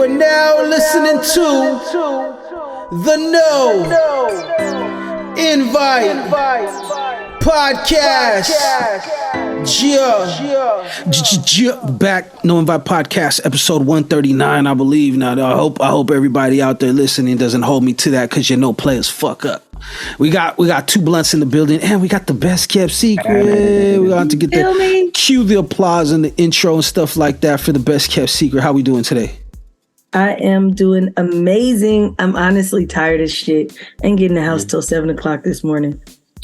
are now listening to the Inivte podcast. Back, No Invite podcast, episode 139, I believe. Now, I hope everybody out there listening doesn't hold me to that, because you know players fuck up. We got two blunts in the building, and we got the best kept secret. We got to get cue the applause and the intro and stuff like that for the best kept secret. How we doing today? I am doing amazing. I'm honestly tired as shit. I ain't getting the house till 7 o'clock this morning.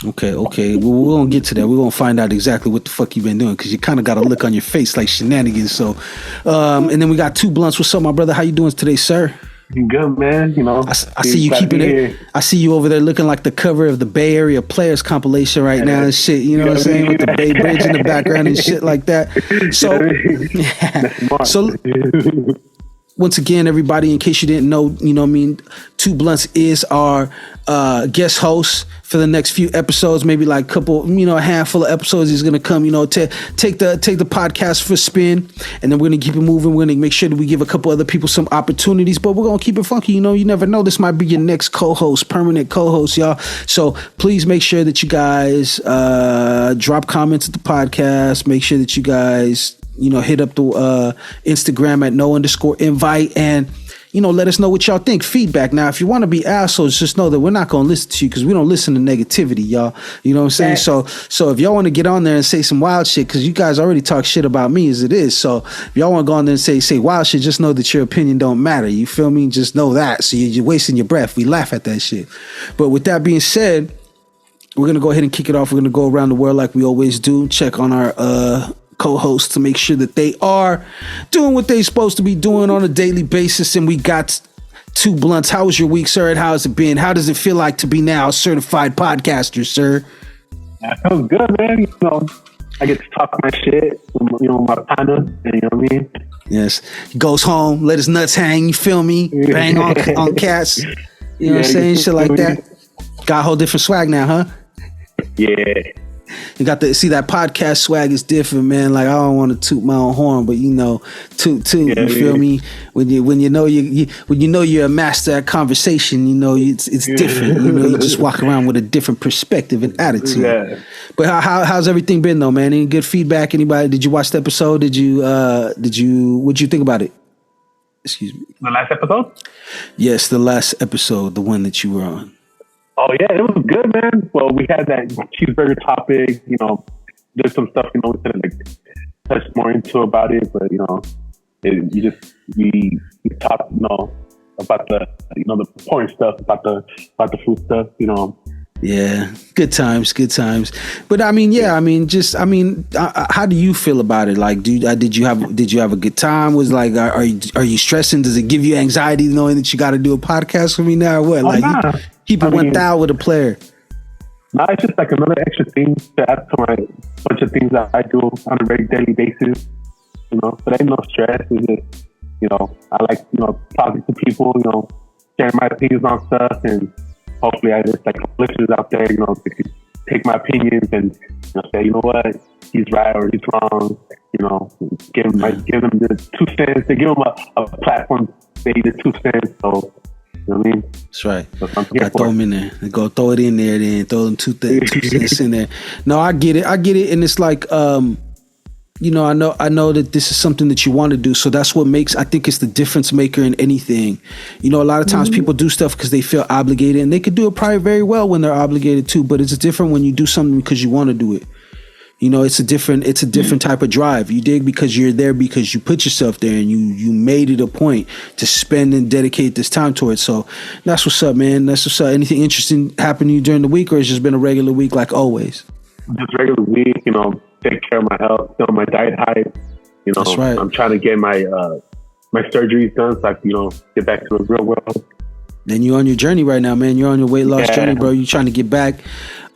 Okay. Well, we're going to get to that. We're going to find out exactly what the fuck you've been doing, because you kind of got a look on your face like shenanigans. So, and then we got two blunts. What's up, my brother? How you doing today, sir? Good, man. You know, I see you keeping it. I see you over there looking like the cover of the Bay Area Players compilation right now and shit. You know what I'm saying? With the Bay Bridge in the background and shit like that. So, once again, everybody, in case you didn't know, you know what I mean, Two Blunts is our guest host for the next few episodes, maybe like a handful of episodes. He's going to come, take the podcast for a spin, and then we're going to keep it moving. We're going to make sure that we give a couple other people some opportunities, but we're going to keep it funky. You know, you never know. This might be your next co-host, permanent co-host, y'all. So please make sure that you guys drop comments at the podcast. Make sure that you guys hit up the Instagram at @no_invite, and let us know what y'all think. Feedback. Now, if you want to be assholes, just know that we're not going to listen to you, because we don't listen to negativity, y'all. You know what I'm saying? So if y'all want to get on there and say some wild shit, because you guys already talk shit about me as it is. So if y'all want to go on there and say wild shit, just know that your opinion don't matter. You feel me? Just know that. So you're wasting your breath. We laugh at that shit. But with that being said, we're going to go ahead and kick it off. We're going to go around the world like we always do. Check on our co-hosts to make sure that they are doing what they're supposed to be doing on a daily basis. And we got Two Blunts. How was your week, sir? And how has it been? How does it feel like to be now a certified podcaster, sir? That feels good, man. I get to talk my shit, my partner, and you know what I mean? Yes. He goes home, let his nuts hang, you feel me? Bang on cats. You know what I'm saying? Shit like that. Got a whole different swag now, huh? Yeah. You got to see that podcast swag is different, man. Like, I don't want to toot my own horn, but toot. Yeah, you feel me? When you know you're a master at conversation, it's different. You just walk around with a different perspective and attitude. Yeah. But how's everything been though, man? Any good feedback? Anybody? Did you watch the episode? What'd you think about it? Excuse me. The last episode? Yes, the last episode, the one that you were on. Oh yeah, it was good, man. Well, we had that cheeseburger topic. There's some stuff we couldn't touch more into about it, but we talked about the the porn stuff, about the food stuff. Yeah, good times. But how do you feel about it? Like, did you have a good time? Was like, are you stressing? Does it give you anxiety knowing that you got to do a podcast for me now? Or what? Nah. Keep it 1,000 with a player. No, it's just like another extra thing to add to my bunch of things that I do on a very daily basis. So there ain't no stress. It's just, I like, talking to people, sharing my opinions on stuff, and hopefully I just like listeners out there, they can take my opinions and say, you know what, he's right or he's wrong. Give them the 2 cents. They give them a platform to say the 2 cents. So. You know what I mean? That's right. I throw them in there. Go throw it in there, then throw them 2 cents in there. No, I get it, and it's like, I know that this is something that you want to do, so that's what I think it's the difference maker in anything. A lot of times people do stuff because they feel obligated, and they could do it probably very well when they're obligated too. But it's different when you do something because you want to do it. It's a different type of drive. You dig? Because you're there because you put yourself there and you made it a point to spend and dedicate this time towards. So that's what's up, man. That's what's up. Anything interesting happened to you during the week, or it's just been a regular week like always? Just regular week, take care of my health, my diet hype. That's right. I'm trying to get my surgeries done so I can, get back to the real world. Then you're on your journey right now, man. You're on your weight loss journey, bro. You're trying to get back.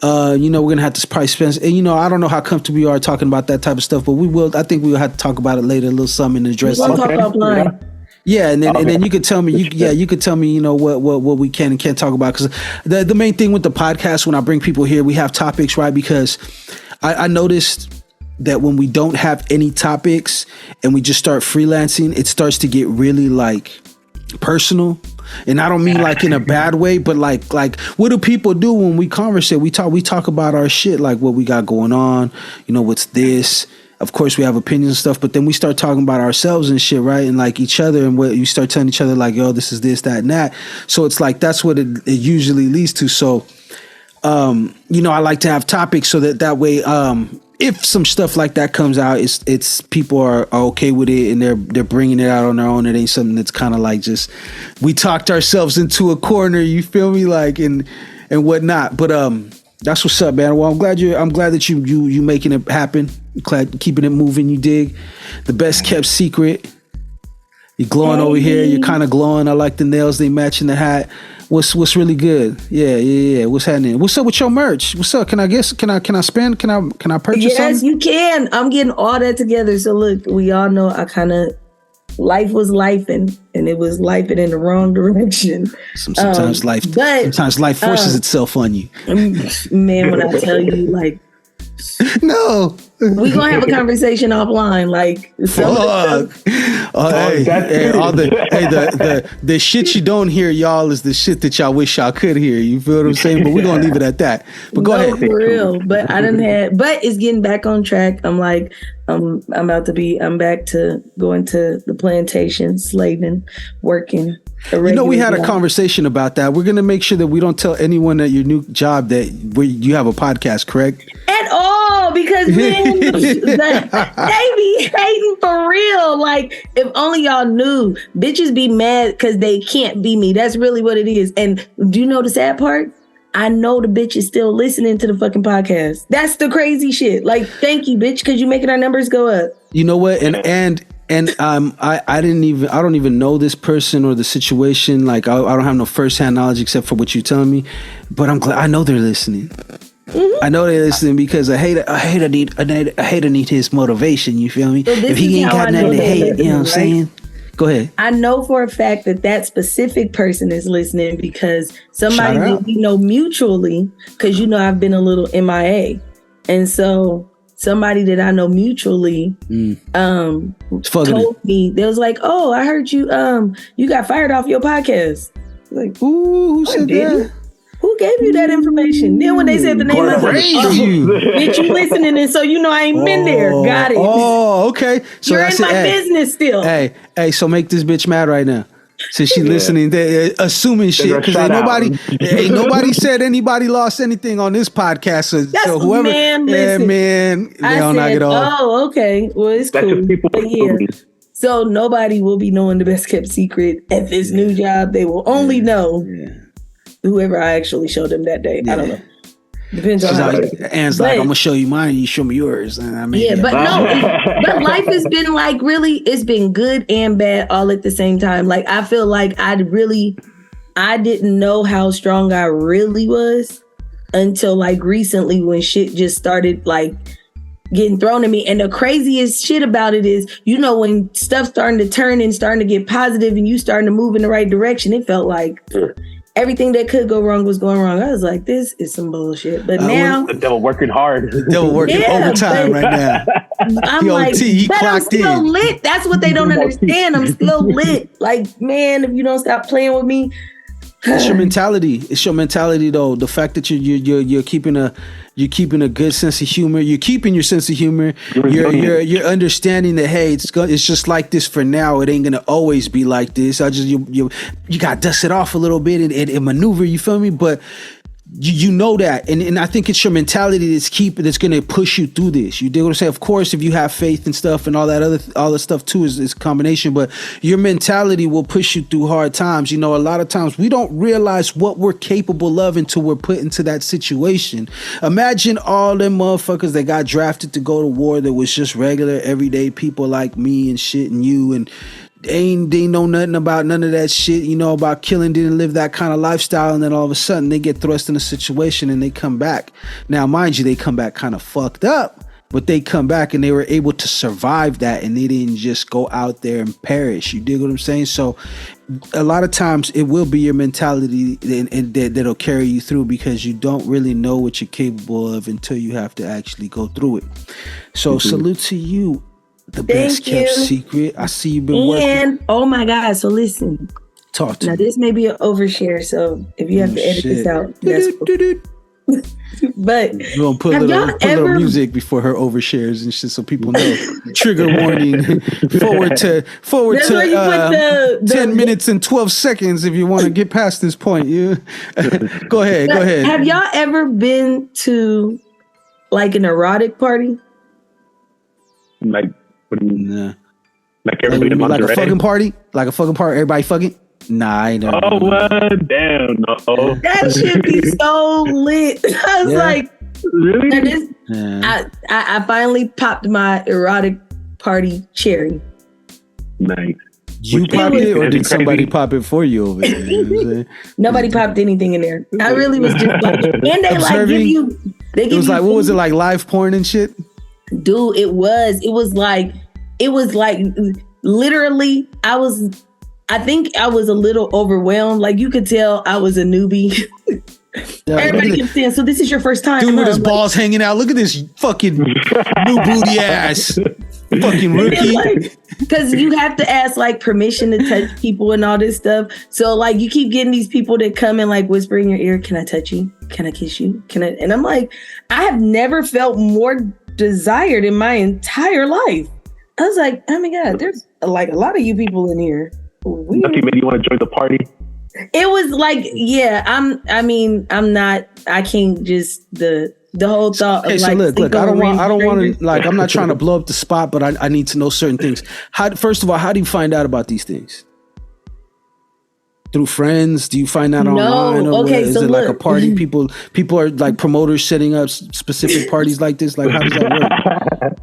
We're going to have to probably spend, and I don't know how comfortable you are talking about that type of stuff, but I think we'll have to talk about it later, a little something and address it. We'll talk offline. Yeah, and then you could tell me, you could tell me, what we can and can't talk about, because the main thing with the podcast, when I bring people here, we have topics, right? Because I noticed that when we don't have any topics and we just start freelancing, it starts to get really like personal. And I don't mean like in a bad way, but like what do people do when we conversate? We talk about our shit, like what we got going on, you know, what's this. Of course we have opinions and stuff, but then we start talking about ourselves and shit, right? And like each other, and what you start telling each other like, yo, this is this, that, and that. So it's like that's what it usually leads to. So you know, I like to have topics so that way if some stuff like that comes out, it's people are okay with it and they're bringing it out on their own. It ain't something that's kind of like just we talked ourselves into a corner. You feel me, like and whatnot. But that's what's up, man. Well, I'm glad that you making it happen. Glad keeping it moving. You dig? The best kept secret. You're glowing over here. You're kind of glowing. I like the nails. They match in the hat. What's really good? Yeah. What's happening? What's up with your merch? What's up? Can I spend? Can I purchase yes, something? You can. I'm getting all that together. So look, we all know I kind of life was lifing, and it was lifing in the wrong direction. Sometimes life forces itself on you. Man, when I tell you, like, no. We gonna have a conversation offline, like the shit you don't hear, y'all, is the shit that y'all wish y'all could hear. You feel what I'm saying? But we're gonna leave it at that. But go ahead. For real. But but it's getting back on track. I'm like, I'm back to going to the plantation, slaving, working. You know, we had a conversation about that. We're gonna make sure that we don't tell anyone at your new job that you have a podcast, correct? At all, because man, they be hating for real. Like, if only y'all knew, bitches be mad because they can't be me. That's really what it is. And do you know the sad part? I know the bitch is still listening to the fucking podcast. That's the crazy shit. Like, thank you, bitch, because you making our numbers go up. You know what? And I don't even know this person or the situation. Like, I don't have no firsthand knowledge except for what you're telling me. But I'm glad I know they're listening. Mm-hmm. I know they're listening because a hater need his motivation. You feel me? So if he ain't got nothing to hate, you know what I'm saying? Go ahead. I know for a fact that specific person is listening because somebody that we know mutually, because you know I've been a little MIA, and so somebody that I know mutually told me, they was like, "Oh, I heard you you got fired off your podcast." Like, ooh, who said that? Who gave you that information? Then when they said the name of it, bitch, you listening, and so you know I ain't been there. Got it. Oh, okay. So you're in my business still. Hey, so make this bitch mad right now. Since she listening, they assuming shit because ain't nobody said anybody lost anything on this podcast. So whoever, man, they don't knock it off. Oh, okay. Well, it's cool. But yeah. So nobody will be knowing the best kept secret at this new job. They will only know whoever I actually showed them that day. I don't know. Depends on how. Anne's like, I'm gonna show you mine, and you show me yours. And I mean, but but life has been like really, it's been good and bad all at the same time. Like I feel like I didn't know how strong I really was until like recently when shit just started like getting thrown at me. And the craziest shit about it is, you know, when stuff's starting to turn and starting to get positive and you starting to move in the right direction, it felt like everything that could go wrong was going wrong. I was like, this is some bullshit. But now the devil working hard. The devil working overtime right now. I'm like, but I'm still lit. That's what they don't understand. I'm still lit. Like, man, if you don't stop playing with me. It's your mentality. It's your mentality, though. The fact that you're keeping a good sense of humor. You're keeping your sense of humor. You're understanding that, hey, it's just like this for now. It ain't gonna always be like this. You got to dust it off a little bit and maneuver. You feel me? But you know that, and I think it's your mentality that's gonna push you through this. You dig what I'm saying? Of course, if you have faith and stuff and all that stuff too is a combination, but your mentality will push you through hard times. You know, a lot of times we don't realize what we're capable of until we're put into that situation. Imagine all them motherfuckers that got drafted to go to war that was just regular everyday people like me and shit and you, and they know nothing about none of that shit, you know, about killing, didn't live that kind of lifestyle, and then all of a sudden they get thrust in a situation and they come back. Now, mind you, they come back kind of fucked up, but they come back and they were able to survive that, and they didn't just go out there and perish. You dig what I'm saying? So a lot of times it will be your mentality and that'll carry you through, because you don't really know what you're capable of until you have to actually go through it. So salute to you. The best kept secret. I see you've been working. And oh my God, so listen, Talk to Now me. this may be an overshare, so if you have to edit this out, that's cool. But We're gonna put have little y'all ever music before her overshares and shit, so people know. Trigger warning. forward to That's where you put the 10 minutes and 12 seconds if you want to get past this point. You go ahead. Have y'all ever been to like an erotic party? Like, what do you mean? Nah. Like everybody in Like a lingerie? fucking party? Like a fucking party? Everybody fucking? Nah, I ain't never. Oh, damn, no. That should be so lit. I was like, Really? now this, I finally popped my erotic party cherry. Nice. You popped it, or did somebody pop it for you over there? You know what I'm saying? Nobody popped anything in there. I really was just like, and they like Observing? give you. They give It was you like, what was it food. like, live porn and shit? Dude, it was like literally. I think I was a little overwhelmed. Like you could tell I was a newbie. Yeah, Everybody kept saying, "So this is your first time?" dude with And his I'm balls hanging out. Look at this fucking new booty ass. Fucking rookie. Because you have to ask like permission to touch people and all this stuff. So like you keep getting these people that come and like whisper in your ear, "Can I touch you? Can I kiss you? Can I?" And I'm like, I have never felt more desired in my entire life. I was like, oh my God, there's like a lot of you people in here. Weird. Lucky made you want to join the party. It was like, yeah, I can't just the whole thought Okay, of so like, look, I don't want strangers. to, like, I'm not trying to blow up the spot, but I need to know certain things. First of all, how do you find out about these things? Through friends? Do you find out online? Or Okay, is so it like a look. party? People are like promoters setting up specific parties like this. Like, how does that work?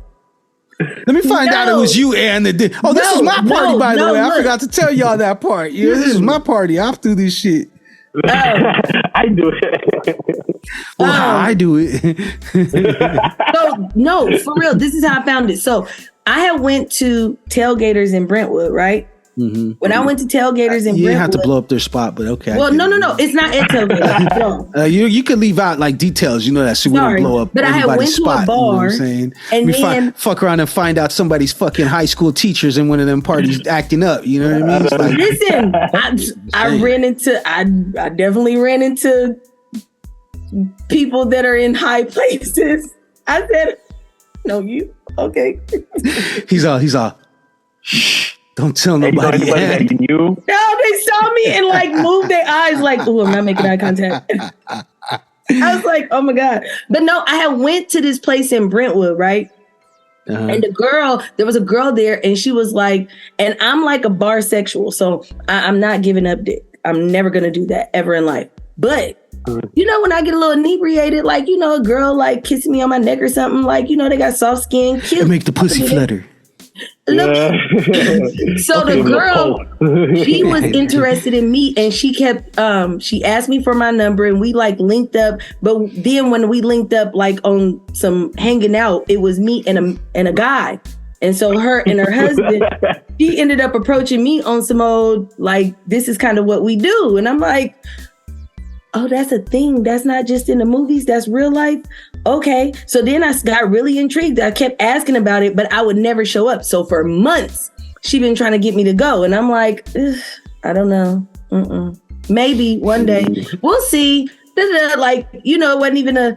Let me find out it was you, Ann, that did. Oh, this is my party, by the way. I forgot to tell y'all that part. Yeah, this is my party. I'm through this shit. I do it. Well, how I do it. So no, for real, this is how I found it. So I had went to Tailgaters in Brentwood, right? Mm-hmm. When I went to Tailgaters in You Brentwood, didn't have to blow up their spot, but okay. well, no, it's not at Tailgaters. No. You could leave out like details, you know that, so we don't Sorry, blow up but I had anybody's went to a spot. You know what I'm bar, saying? and we then- fuck around and find out somebody's fucking high school teachers in one of them parties acting up. You know what I mean? It's like, Listen, I definitely ran into people that are in high places. I said, no, you okay? he's all. Shh, don't tell Hey, nobody. you know anybody that you knew? No, they saw me and like moved their eyes like, oh, I'm not making eye contact. I was like, oh my God. But no, I had went to this place in Brentwood, right? Uh-huh. And there was a girl there and she was like, and I'm like a barsexual, so I'm not giving up dick. I'm never going to do that ever in life. But you know, when I get a little inebriated, like, you know, a girl like kissing me on my neck or something, like, you know, they got soft skin, cute. Make the pussy flutter. Look, so the girl, she was interested in me and she kept, she asked me for my number and we like linked up. But then when we linked up like on some hanging out, it was me and a guy. And so her and her husband, she ended up approaching me on some old, like, this is kind of what we do. And I'm like, oh, that's a thing. That's not just in the movies. That's real life. Okay. So then I got really intrigued. I kept asking about it, but I would never show up. So for months, she been trying to get me to go. And I'm like, I don't know. Maybe one day. We'll see. Like, you know, it wasn't even I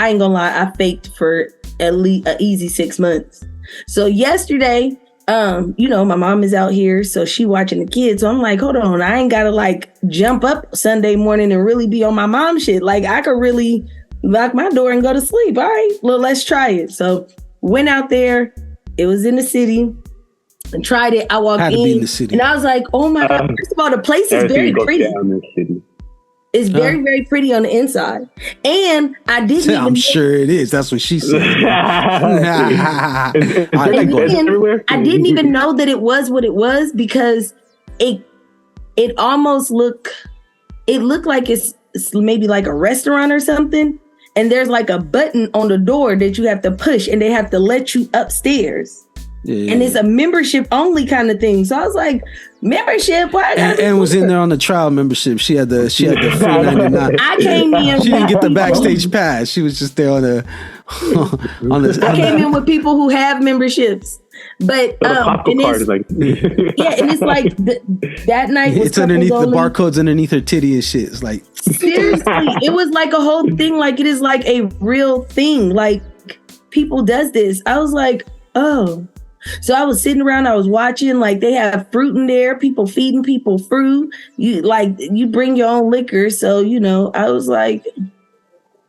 ain't gonna lie. I faked for at least an easy 6 months. So yesterday, you know, my mom is out here, so she watching the kids. So I'm like, hold on, I ain't gotta like jump up Sunday morning and really be on my mom shit. Like I could really lock my door and go to sleep. All right, well, let's try it. So went out there. It was in the city and tried it. I walked in the city. And I was like, oh my God. First of all, the place is very pretty. It's very, very pretty on the inside. And I didn't even... I'm sure it is. That's what she said. I didn't even know that it was what it was because it almost looked like it's maybe like a restaurant or something. And there's like a button on the door that you have to push and they have to let you upstairs. Yeah. And it's a membership only kind of thing. So I was like, membership? Why? And was in there on the trial membership. She had the $4.99. I came in. She didn't get the backstage pass. She was just there on the. I came in with people who have memberships. But the popcorn card is like yeah, and it's like that night was it's underneath only. the barcode's underneath her titty and shit. It's like seriously, it was like a whole thing. Like it is like a real thing. Like people does this. I was like, oh. So I was sitting around, I was watching, like they have fruit in there, people feeding people fruit. You bring your own liquor. So, I was like,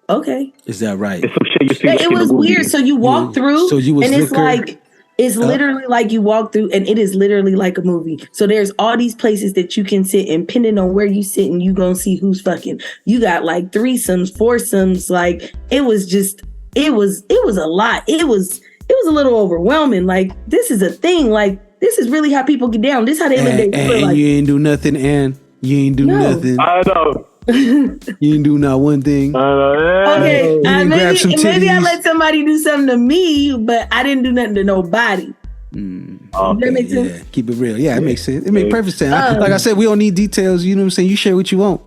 okay. Is that right? It's some shit you see it was weird. So you walk through so you was and it's liquor, like, it's literally like you walk through and it is literally like a movie. So there's all these places that you can sit and depending on where you sit and you gonna see who's fucking. You got like threesomes, foursomes. Like it was a lot. It was a little overwhelming. Like, this is a thing. Like, this is really how people get down. This is how they live their life. And you ain't do nothing, and you ain't do nothing. I know. You ain't do not one thing. I know. Okay, maybe I titties. let somebody do something to me, but I didn't do nothing to nobody. Okay. That makes sense? Yeah, keep it real. Yeah, it makes sense. It makes perfect sense. Like I said, we don't need details. You know what I'm saying? You share what you want.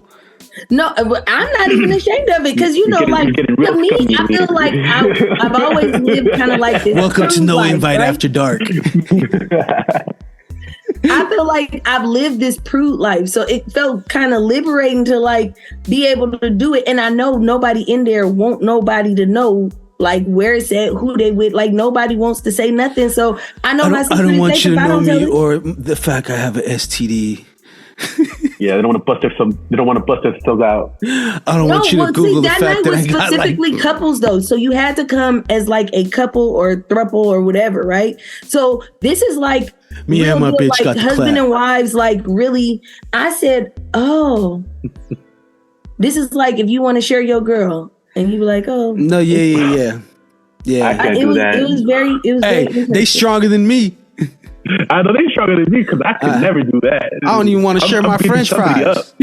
No, I'm not even ashamed of it because like to me, I feel like I've always lived kind of like this. Welcome to No life, Invite right? After Dark. I feel like I've lived this prude life, so it felt kind of liberating to like be able to do it. And I know nobody in there want nobody to know like where it's at, who they with. Like nobody wants to say nothing. So I know I don't want you to know me or the fact I have an STD. Yeah, they don't want to bust themselves out. I don't want you to Google the fact that I got specifically like couples though, so you had to come as like a couple or throuple or whatever, right? So this is like me and my bitch like got the husband clap. and wives. Like really, I said, oh, this is like if you want to share your girl, and you be like, oh, No, yeah. I can't do that. It was very. Hey, they stronger than me. I know they stronger than me because I could never do that. I don't even want to share my beating French somebody fries.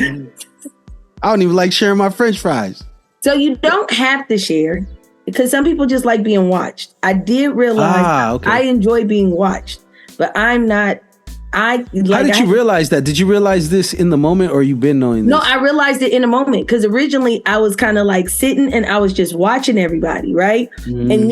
I don't even like sharing my French fries. So you don't have to share because some people just like being watched. I did realize okay. I enjoy being watched, but I'm not. How did you realize that? Did you realize this in the moment or you been knowing this? No, I realized it in a moment because originally I was kind of like sitting and I was just watching everybody, right? And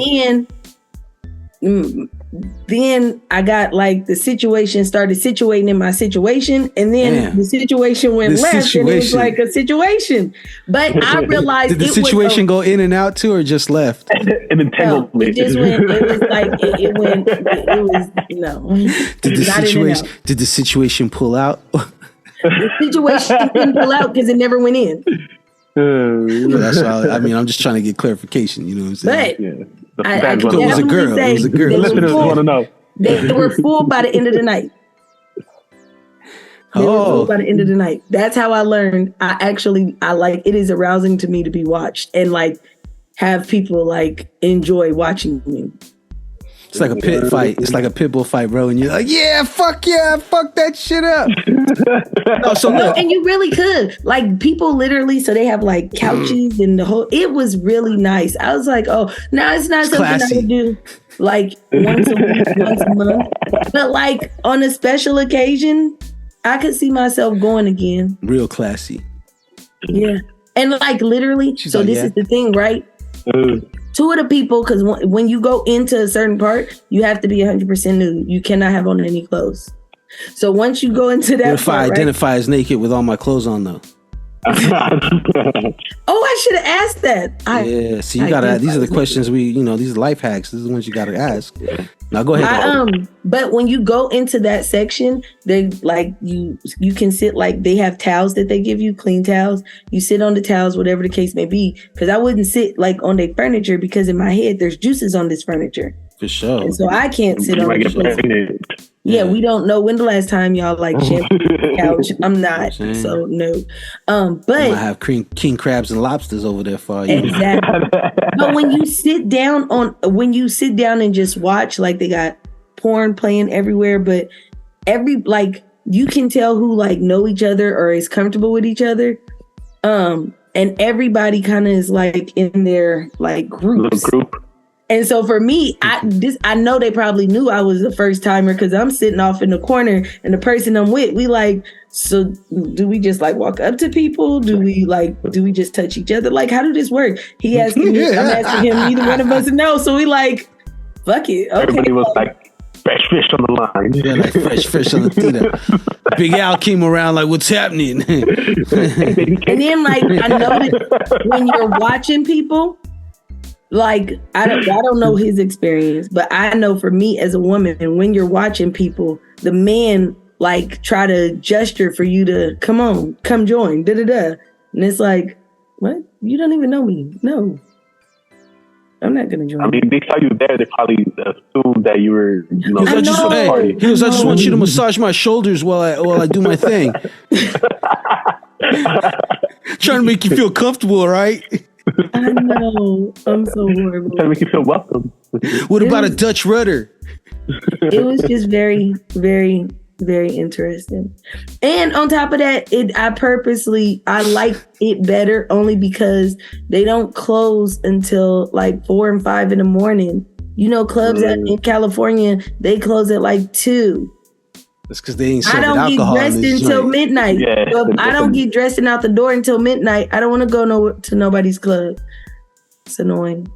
then I got like the situation started situating in my situation, and then the situation went left, and it was like a situation. But I realized did the situation go in and out too, or just left? It entangled me. It just went. It was like it went. It was no. Did the situation pull out? The situation didn't pull out because it never went in. That's all. I mean, I'm just trying to get clarification. You know what I'm saying? But it was a girl. It was a girl. Listeners want to know. They were full by the end of the night. They were full by the end of the night. That's how I learned. I like it is arousing to me to be watched and like have people like enjoy watching me. It's like a pit fight. It's like a pit bull fight, bro. And you're like, fuck that shit up. And you really could. Like people literally, so they have like couches and the whole, it was really nice. I was like, oh, now it's not something classy. I would do like once a week, once a month. But like on a special occasion, I could see myself going again. Real classy. Yeah. And like literally, this is the thing, right? Two of the people, because when you go into a certain part, you have to be 100% nude. You cannot have on any clothes. So once you go into that, what if I identify as naked with all my clothes on though? Oh, I should have asked that. So you gotta. These are the questions these are life hacks. These are the ones you gotta ask. Now go ahead. But when you go into that section, they like you can sit like they have towels that they give you, clean towels. You sit on the towels, whatever the case may be. Because I wouldn't sit like on their furniture because in my head there's juices on this furniture. For sure. And so I can't sit on the Yeah, we don't know when the last time y'all like shampoo the couch. I'm not, so no. But I have king crabs and lobsters over there for you. Exactly. But when you sit down and just watch, like they got porn playing everywhere, but you can tell who like know each other or is comfortable with each other. And everybody kind of is like in their like groups. Little group. And so for me, I know they probably knew I was the first timer because I'm sitting off in the corner and the person I'm with, we like, so do we just like walk up to people? Do we just touch each other? Like, how do this work? He asking me, I'm asking him, neither one of us know. So we like, fuck it. Okay. Everybody was like, fresh fish on the line. Yeah, like fresh fish on the theater. Big Al came around like, what's happening? And then like I noticed when you're watching people, like I don't know his experience, but I know for me as a woman, when you're watching people, the man like try to gesture for you to come join, and it's like, what? You don't even know me. No, I'm not gonna join. I mean, they saw you there. They probably assumed that you were, you know. I just want you to massage my shoulders while I do my thing. Trying to make you feel comfortable, right? I know. I'm so horrible. Trying to make you feel welcome. What about a Dutch rudder? It was just very, very, very interesting. And on top of that, I like it better only because they don't close until like 4 and 5 in the morning. You know, clubs in California, they close at like 2. That's because they ain't I serving don't alcohol get dressed until midnight. Yeah. So if I don't get dressed and out the door until midnight, I don't want to go to nobody's club. It's annoying.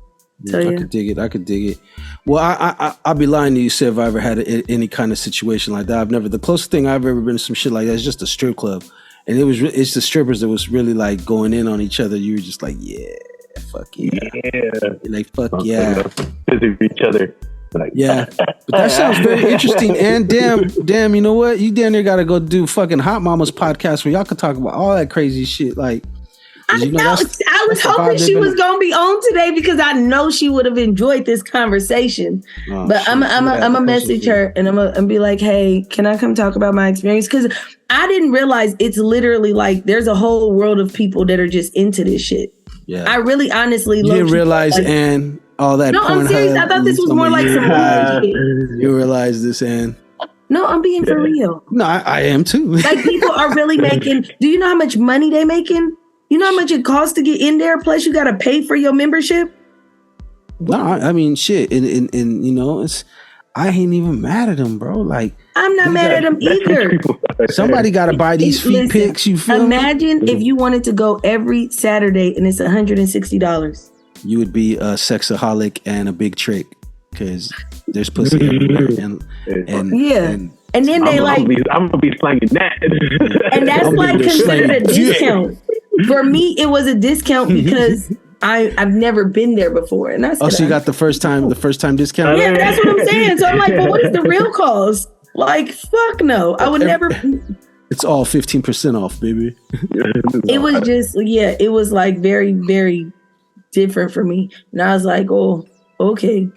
So, I could dig it. Well, I'll be lying to you, say if I ever had any kind of situation like that. The closest thing I've ever been to some shit like that is just a strip club. And it's the strippers that was really like going in on each other. You were just like, yeah, fuck yeah. Like, fuck yeah. Visit each other. Like, yeah. But that sounds very interesting. And damn, you know what? You damn near got to go do fucking Hot Mama's podcast where y'all could talk about all that crazy shit. Like, I was hoping she was going to be on today because I know she would have enjoyed this conversation. But I'm a message her and I'm gonna be like, hey, can I come talk about my experience? Because I didn't realize it's literally like there's a whole world of people that are just into this shit. Yeah. I really honestly you didn't realize and all that. No, I'm serious. I thought this was more like some shit. You realize this, and no, I'm being for real. No, I am too. Like people are really making. Do you know how much money they making? You know how much it costs to get in there? Plus, you got to pay for your membership. No, I mean, shit, and you know, I ain't even mad at them, bro. Like, I'm not mad at them either. Somebody got to buy these feet pics. You feel? Imagine if you wanted to go every Saturday and it's $160. You would be a sexaholic and a big trick because there's pussy everywhere. And then they I'm gonna be slanging that. And that's like considered a discount. For me, it was a discount because I've never been there before. And I said, so you got the first time discount? Yeah, that's what I'm saying. So I'm like, well, what is the real cost? Like, fuck no. I would never. It's all 15% off, baby. It was just, it was like very, very different for me. And I was like, oh, okay.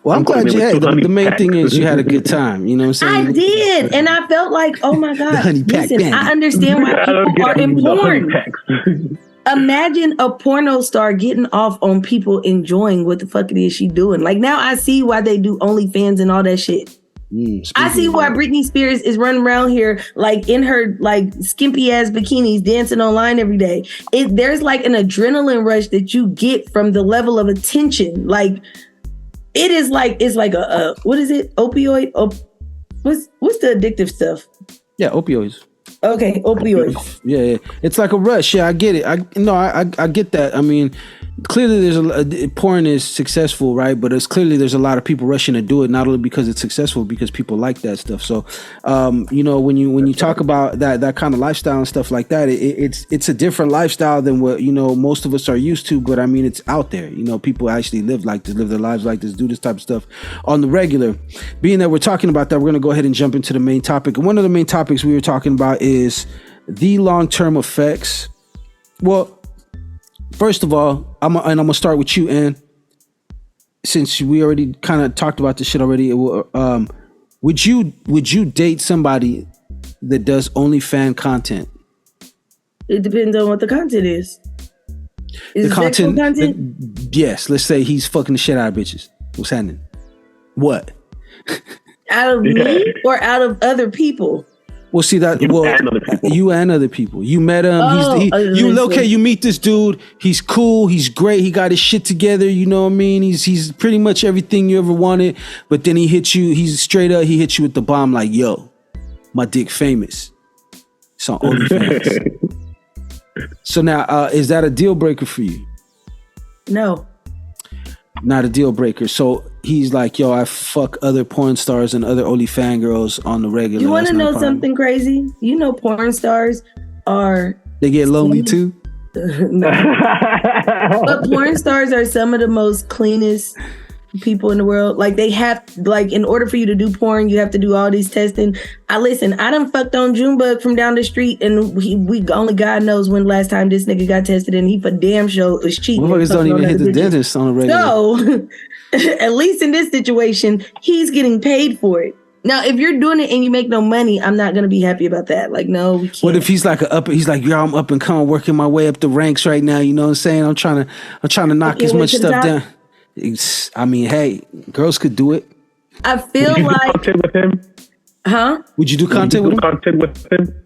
Well, I'm glad you had the main thing is you had a good time. You know what I'm saying? I did. And I felt like, oh my God. Listen, I understand why people are in porn. Imagine a porno star getting off on people enjoying what the fuck it is she doing. Like now I see why they do OnlyFans and all that shit. I see why Britney Spears is running around here like in her like skimpy ass bikinis dancing online every day. There's like an adrenaline rush that you get from the level of attention. Like it's like a what is it? Opioid? What's the addictive stuff? Yeah, opioids. Okay, opioids. Yeah, it's like a rush. Yeah, I get it. I get that. I mean, clearly porn is successful, right? But there's a lot of people rushing to do it, not only because it's successful, because people like that stuff. So, you know, when you talk about that kind of lifestyle and stuff like that, it's a different lifestyle than what, you know, most of us are used to. But I mean, it's out there. You know, people actually live like this, live their lives like this, do this type of stuff on the regular. Being that we're talking about that, we're going to go ahead and jump into the main topic. And one of the main topics we were talking about is the long-term effects. Well, first of all, I'm gonna start with you, Ann. Since we already kind of talked about this shit already, would you date somebody that does OnlyFans content? It depends on what the content is. The content? Yes. Let's say he's fucking the shit out of bitches. What's happening? What? Out of me or out of other people? Well, see that. You and other people. You met him. You meet this dude. He's cool. He's great. He got his shit together. You know what I mean? He's pretty much everything you ever wanted. But then he hits you. He's straight up. He hits you with the bomb. Like, yo, my dick famous. It's on OnlyFans. So now, is that a deal breaker for you? No. Not a deal breaker. So he's like, yo, I fuck other porn stars and other OnlyFans girls on the regular. You want to know something crazy? You know, porn stars they get lonely too. No. But porn stars are some of the most cleanest people in the world. Like they have, like, in order for you to do porn, you have to do all these testing. I done fucked on Junebug from down the street, and we only God knows when last time this nigga got tested, and he for damn sure was cheating. Motherfuckers don't even hit the dentist on a regular. So at least in this situation, he's getting paid for it. Now, if you're doing it and you make no money, I'm not gonna be happy about that. Like, no, we can't. What if he's like he's like, yo, I'm up and coming, working my way up the ranks right now. You know what I'm saying? I'm trying to knock as much stuff down. I mean, hey, girls could do it. I feel like content with him. Huh? Would you do content with him? Content with him?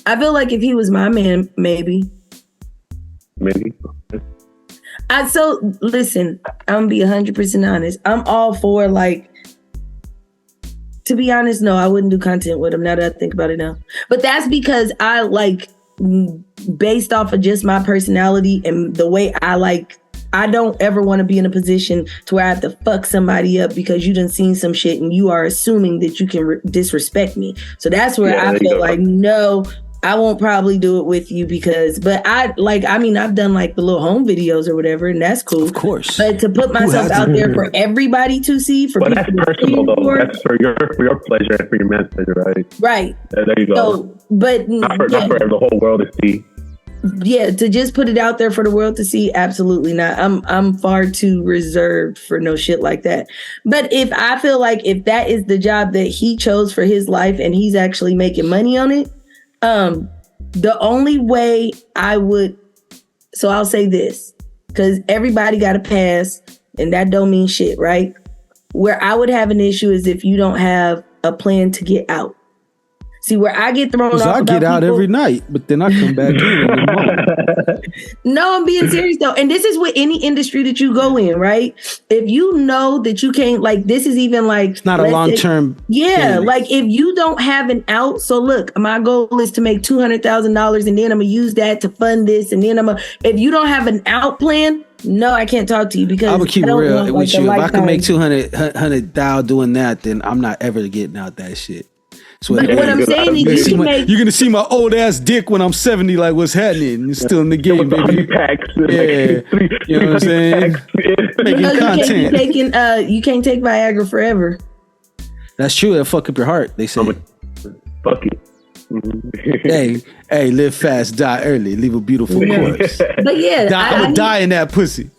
I feel like if he was my man, maybe. Maybe. So listen, I'm gonna be 100% honest. I'm all for, like, to be honest, no, I wouldn't do content with him now that I think about it now. But that's because I like, based off of just my personality and the way I don't ever want to be in a position to where I have to fuck somebody up because you done seen some shit and you are assuming that you can disrespect me. So that's where I feel like, no, I won't probably do it with you but I've done like the little home videos or whatever, and that's cool. Of course. But to put myself out there for everybody to see, for people that's personal though. That's for your pleasure and for your man's pleasure, right? Right. There you go. So, but not for the whole world to see. Yeah, to just put it out there for the world to see, absolutely not. I'm far too reserved for no shit like that. But if I feel like if that is the job that he chose for his life and he's actually making money on it, the only way I would, so I'll say this, because everybody got a pass and that don't mean shit, right? Where I would have an issue is if you don't have a plan to get out. See, where I get thrown off. I get out every night, but then I come back in. No, I'm being serious though. And this is with any industry that you go in, right? If you know that you can't, like, this is even like, it's not a long-term. Yeah. Like if you don't have an out. So look, my goal is to make $200,000 and then I'm going to use that to fund this. And then if you don't have an out plan, no, I can't talk to you because I would keep it real with you. If I can make 200,000 doing that, then I'm not ever getting out that shit. So but what I'm saying is you're going to see my old ass dick when I'm 70, like what's happening. It's still in the game, baby. Packs, yeah. You know what I'm saying? Making content. You can't take Viagra forever. That's true. It'll fuck up your heart, they say. Fuck it. hey, live fast, die early, leave a beautiful corpse. But yeah, I would die in that pussy.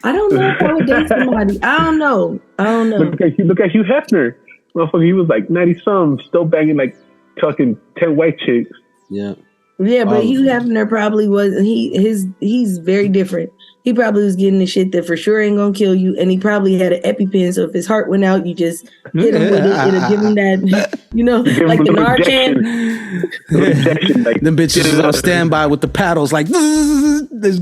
I don't know if I would date somebody. I don't know. Look at Hugh Hefner. Motherfucker, he was like 90-some, still banging like fucking 10 white chicks. Yeah. Yeah, but Hugh Hefner probably was. He's very different. He probably was getting the shit that for sure ain't gonna kill you, and he probably had an EpiPen. So if his heart went out, you just hit him with it. It'll give him that, like the Narcan. Like, them bitches is on standby with the paddles, like, let's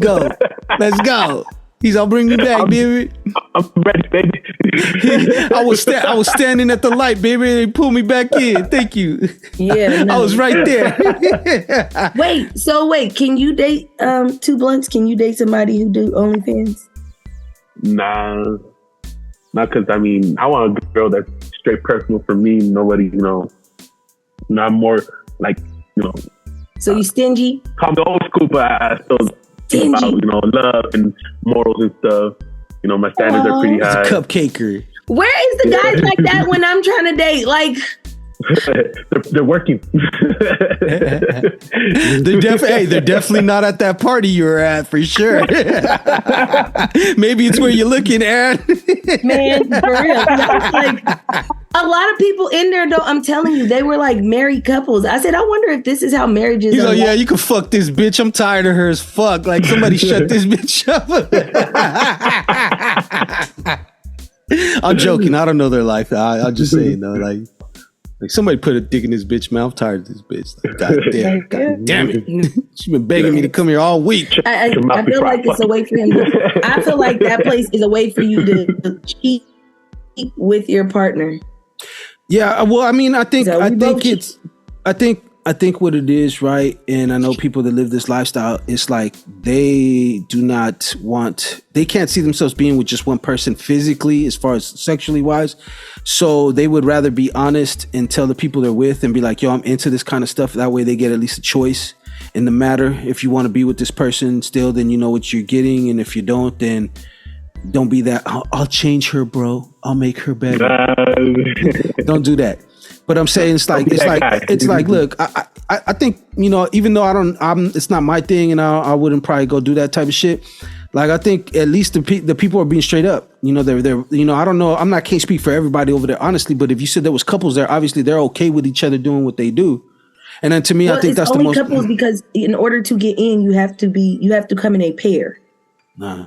go. He's all bring me back, baby. I'm ready, baby. I was standing at the light, baby. They pulled me back in. Thank you. Yeah, no. I was right there. Wait. Can you date Two Blunts? Can you date somebody who do OnlyFans? Nah, not because I want a girl that's straight personal for me. Nobody, not more like So you stingy? I'm the old school, but I still. About, love and morals and stuff. My standards are pretty high. It's a cupcaker. Where is the guys like that when I'm trying to date? Like, they're working. They're definitely not at that party you were at for sure. Maybe it's where you're looking, Aaron. Man, for real. Like, a lot of people in there, though, I'm telling you, they were like married couples. I said, I wonder if this is how marriages are. He's like, yeah, you can fuck this bitch. I'm tired of her as fuck. Like, somebody shut this bitch up. I'm joking. I don't know their life. I'll just say, like somebody put a dick in this bitch mouth. I'm tired of this bitch. Like, God damn it. She's been begging me to come here all week. I feel like it's a way for him. I feel like that place is a way for you to cheat with your partner. Yeah, well, I think I think what it is, right, and I know people that live this lifestyle, it's like they can't see themselves being with just one person physically as far as sexually wise. So they would rather be honest and tell the people they're with and be like, yo, I'm into this kind of stuff. That way they get at least a choice in the matter. If you want to be with this person still, then you know what you're getting. And if you don't, then don't be that, I'll change her, bro. I'll make her better. Don't do that. But I'm saying it's like look, I think, you know, even though it's not my thing and I wouldn't probably go do that type of shit. Like, I think at least the people are being straight up. You know, they're you know, I don't know, can't speak for everybody over there, honestly, but if you said there was couples there, obviously they're okay with each other doing what they do. And then to me, I think that's the most couples, because in order to get in, you have to come in a pair. Nah.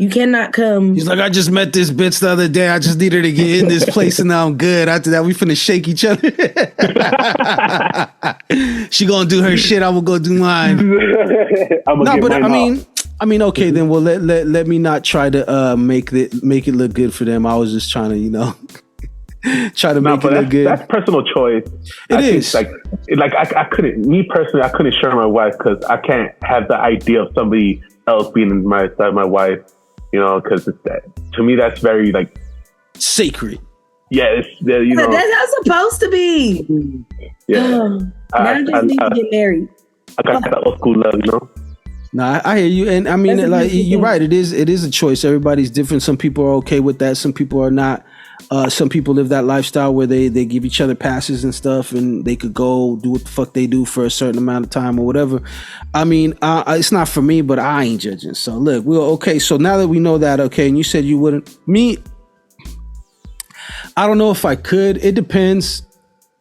You cannot come. He's like, I just met this bitch the other day. I just need her to get in this place and now I'm good. After that, we finna shake each other. She gonna do her shit. I will go do mine. I mean, okay, then well, let me not try to make it look good for them. I was just trying to, you know, try to make it look good. That's personal choice. It is. I couldn't share my wife because I can't have the idea of somebody else being in my wife. You know, because to me that's very like sacred. Yeah, you know, that's how it's supposed to be. Yeah, now just need to get married. I got that old school love, you know. Nah, I hear you, and I mean, like you're right. It is a choice. Everybody's different. Some people are okay with that. Some people are not. Some people live that lifestyle where they give each other passes and stuff, and they could go do what the fuck they do for a certain amount of time or whatever. I mean, it's not for me, but I ain't judging. So look, we're okay. So now that we know that, okay, and you said you wouldn't. Me, I don't know if I could. It depends.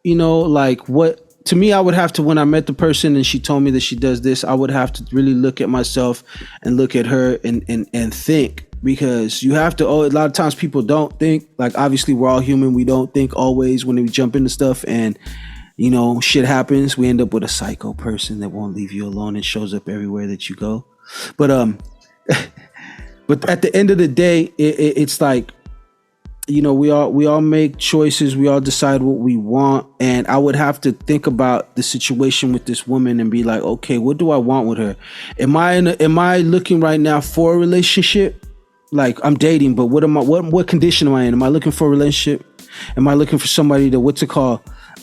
You know, like what. To me, I would have to, when I met the person and she told me that she does this, I would have to really look at myself and look at her and think. Because you have to, a lot of times people don't think, like obviously we're all human. We don't think always when we jump into stuff and, you know, shit happens. We end up with a psycho person that won't leave you alone and shows up everywhere that you go. But but at the end of the day, it's like, you know, we all make choices. We all decide what we want. And I would have to think about the situation with this woman and be like, okay, what do I want with her? Am I looking right now for a relationship? Like I'm dating, but what condition am I in? Am I looking for a relationship? Am I looking for somebody to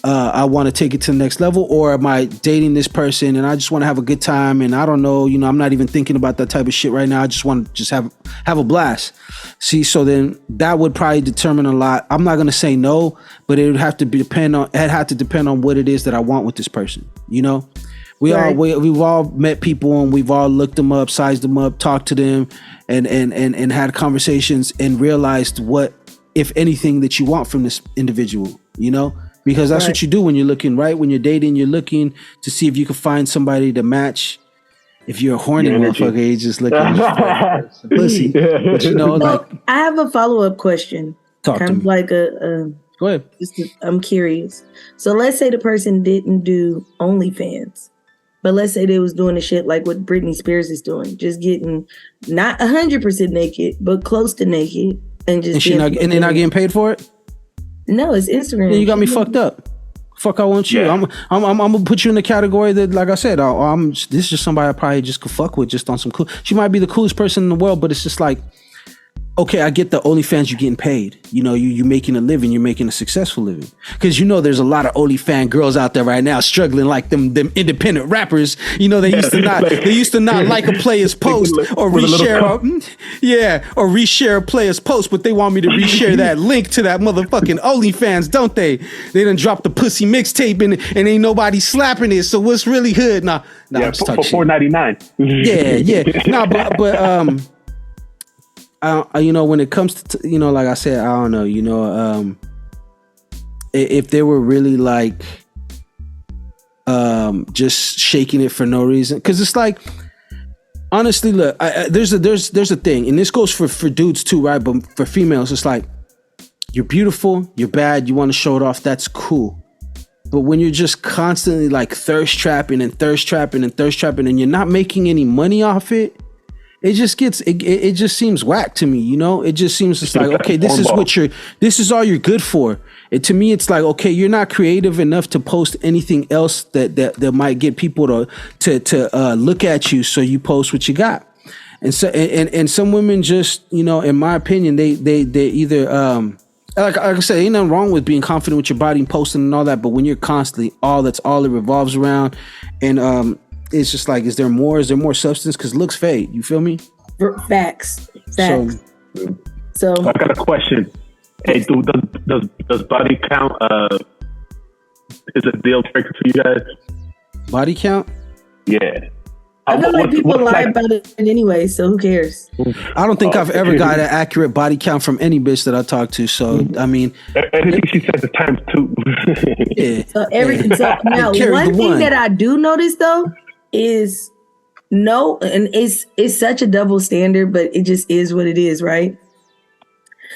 I want to take it to the next level? Or am I dating this person and I just want to have a good time? And I don't know, you know, I'm not even thinking about that type of shit right now. I just want to have a blast. See, so then that would probably determine a lot. I'm not going to say no, but it would have to depend on what it is that I want with this person. You know, we've all met people and we've all looked them up, sized them up, talked to them and had conversations and realized what, if anything, that you want from this individual, you know? Because that's what you do when you're looking, right? When you're dating, you're looking to see if you can find somebody to match. If you're a horny motherfucker, you're just looking for pussy. But you know, like, I have a follow-up question. Talk to me. Like go ahead. I'm curious. So let's say the person didn't do OnlyFans, but let's say they was doing the shit like what Britney Spears is doing, just getting not 100% naked, but close to naked, and just they're not getting paid for it. No, it's Instagram. Yeah, you got me fucked up. Fuck, I want you. Yeah. I'm gonna put you in the category that, like I said, this is just somebody I probably just could fuck with, just on some cool. She might be the coolest person in the world, but it's just like, okay, I get the OnlyFans, you're getting paid. You know, you're making a living, you're making a successful living. Because you know there's a lot of OnlyFans girls out there right now struggling like them independent rappers. You know, they used to not like a player's post or reshare or reshare a player's post, but they want me to reshare that link to that motherfucking OnlyFans, don't they? They done dropped the pussy mixtape and ain't nobody slapping it. So what's really hood? Nah, yeah, for $4.99. Yeah. Nah, but you know, when it comes to, you know, like I said, I don't know, you know, if they were really like, just shaking it for no reason, because it's like, honestly, look, there's a thing, and this goes for dudes too, right? But for females, it's like, you're beautiful, you're bad, you want to show it off, that's cool. But when you're just constantly like thirst trapping and you're not making any money off it, it just gets it just seems whack to me, you know. It just seems just like, okay, this is all you're good for. To me, it's like, okay, you're not creative enough to post anything else that might get people to look at you, so you post what you got. And so and some women just, you know, in my opinion, they either like I said, ain't nothing wrong with being confident with your body and posting and all that, but when you're constantly that's all it revolves around, and it's just like, is there more substance? Because looks fade. You feel me? Facts. So I got a question. Hey, does body count is a deal breaker for you guys? Body count? Yeah. I feel like people lie about it anyway, so who cares? I don't think I've ever got an accurate body count from any bitch that I talked to. So I mean, everything she says is times 2. Yeah. So now, one thing that I do notice though is and it's such a double standard, but it just is what it is, right?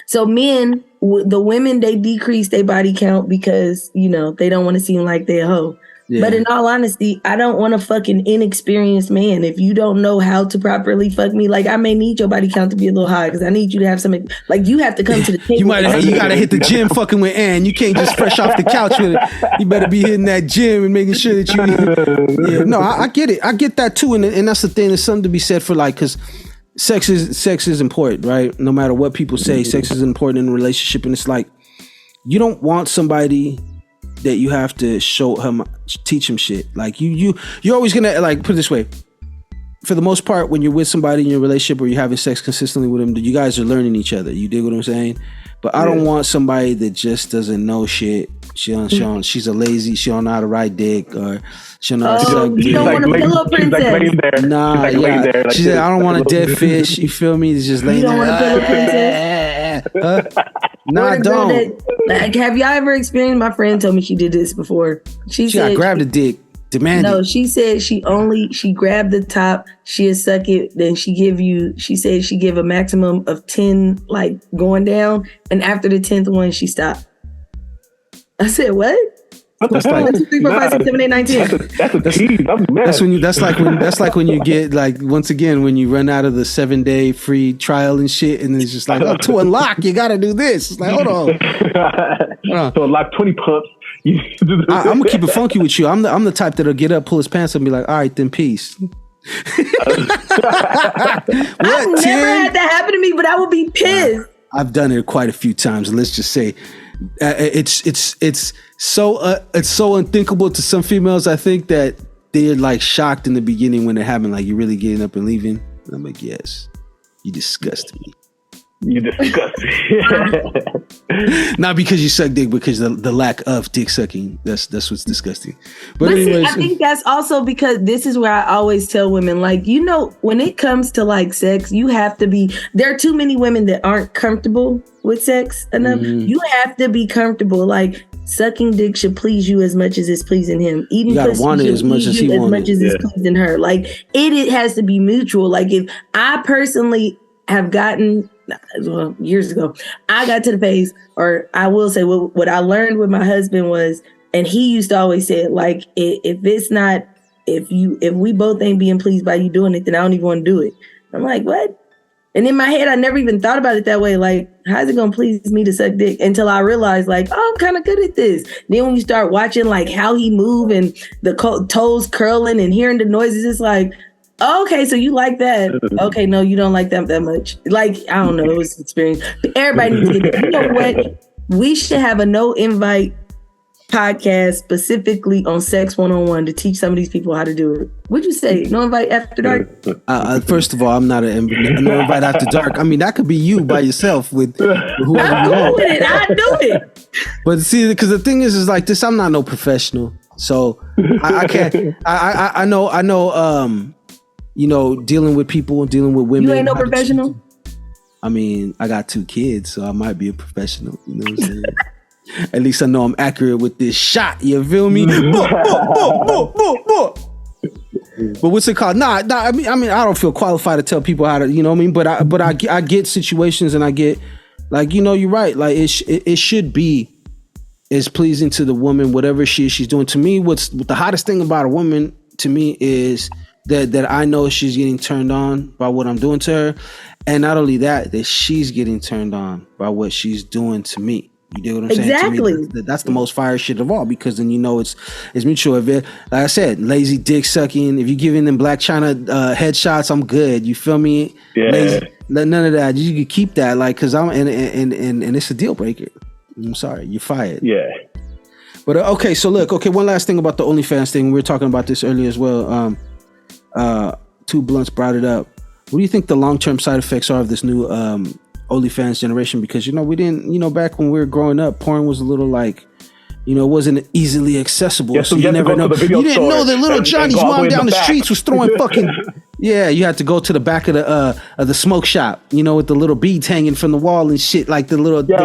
So men, the women, they decrease their body count because, you know, they don't want to seem like they're a hoe. Yeah. But in all honesty, I don't want a fucking inexperienced man. If you don't know how to properly fuck me, like, I may need your body count to be a little high because I need you to have something. Like, you have to come to the table. You gotta hit the gym fucking with Ann. You can't just fresh off the couch with it. You better be hitting that gym and making sure that you. Yeah, no, I get it. I get that too, and that's the thing. There's something to be said for, like, because sex is important, right? No matter what people say, sex is important in a relationship, and it's like, you don't want somebody that you have to teach him shit. Like you're always gonna, like, put it this way. For the most part, when you're with somebody in your relationship or you're having sex consistently with them, you guys are learning each other. You dig what I'm saying? But I don't want somebody that just doesn't know shit. She's a lazy. She don't know how to ride dick, or she don't know how to suck dick. You don't want a pillow princess. Nah, yeah. She said, I don't want a dead fish. You feel me? It's just laying there. You don't want a pillow princess. No, I don't. Like, have y'all ever experienced? My friend told me she did this before. She said, got grabbed a dick. Demanded. No, she said she grabbed the top, she'll suck it, then she said she give a maximum of 10, like, going down, and after the 10th one, she stopped. I said, what? That's like 1, 2, 3, 4, 5, 6, 7, 8, 9, 10. That's a tease. That's like when you get, like, once again, when you run out of the 7-day free trial and shit, and it's just like, oh, to unlock, you gotta do this. It's like, hold on. To unlock 20 pumps. I'm gonna keep it funky with you. I'm the type that'll get up, pull his pants up, and be like, all right, then peace. I've never had that happen to me, but I would be pissed. I've done it quite a few times. Let's just say it's so unthinkable to some females. I think that they're, like, shocked in the beginning when it happened. Like, you're really getting up and leaving. And I'm like, yes, you disgust me. You disgust me. Not because you suck dick, because the lack of dick sucking. That's what's disgusting. But anyways, I think that's also because this is where I always tell women, like, you know, when it comes to, like, sex, you have to be. There are too many women that aren't comfortable with sex enough. You have to be comfortable. Like, sucking dick should please you as much as it's pleasing him. Eating pussy want it as much as he wants, as much as it's pleasing her. Like, it has to be mutual. Like, if I personally have gotten. Well, years ago, I got to the phase, or I will say what I learned with my husband was, and he used to always say it, like, if we both ain't being pleased by you doing it, then I don't even want to do it. I'm like, what? And in my head, I never even thought about it that way. Like, how's it gonna please me to suck dick? Until I realized, like, oh, I'm kind of good at this. Then when you start watching, like, how he move and the toes curling and hearing the noises, it's like, okay, so you like that. Okay, no, you don't like that much. Like, I don't know, it was experience. But everybody needs to get it. You know what? We should have a no-invite podcast specifically on Sex 101 to teach some of these people how to do it. What'd you say? No invite after dark? First of all, I'm not no invite after dark. I mean, that could be you by yourself with whoever you want. I do it. But see, because the thing is like this, I'm not no professional. So I can't, I know, you know, dealing with people and dealing with women. You ain't no professional? I mean, I got 2 kids, so I might be a professional. You know what I'm saying? At least I know I'm accurate with this shot. You feel me? But what's it called? Nah. I mean, I don't feel qualified to tell people how to. You know what I mean? But I get situations, and I get, like, you know, you're right. Like, it should be as pleasing to the woman, whatever she's doing. To me, what's the hottest thing about a woman to me is that I know she's getting turned on by what I'm doing to her. And not only that she's getting turned on by what she's doing to me. You dig what I'm saying? Exactly. To me, that's the most fire shit of all, because then you know it's mutual. If it, like I said, lazy dick sucking. If you're giving them Black China headshots, I'm good. You feel me? Yeah. Lazy, none of that. You can keep that, like, because I'm and it's a deal breaker. I'm sorry, you're fired. Yeah. But okay, so look, one last thing about the OnlyFans thing. We were talking about this earlier as well. Two Blunts brought it up. What do you think the long-term side effects are of this new OnlyFans generation? Because, you know, we didn't, you know, back when we were growing up, porn was a little like, you know, it wasn't easily accessible. Yeah, so you never know. You didn't know that little Johnny's mom down the streets was throwing fucking. Yeah, you had to go to the back of the smoke shop, you know, with the little beads hanging from the wall and shit, like the little bead.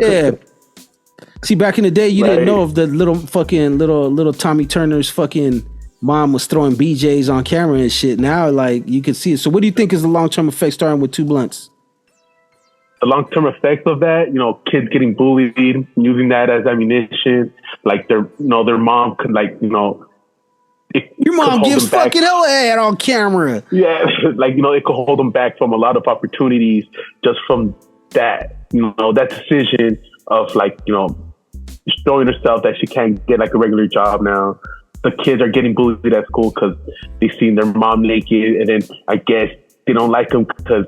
Yeah. See, back in the day, you didn't know if the little Tommy Turner's fucking mom was throwing BJs on camera and shit. Now, like, you can see it. So what do you think is the long-term effect starting with Two Blunts? The long-term effects of that, you know, kids getting bullied, using that as ammunition, like their mom could, like, you know, your mom gives fucking hell head on camera. Yeah, like, you know, it could hold them back from a lot of opportunities just from that, you know, that decision of, like, you know, showing herself that she can't get like a regular job now. The kids are getting bullied at school because they've seen their mom naked, and then I guess they don't like him because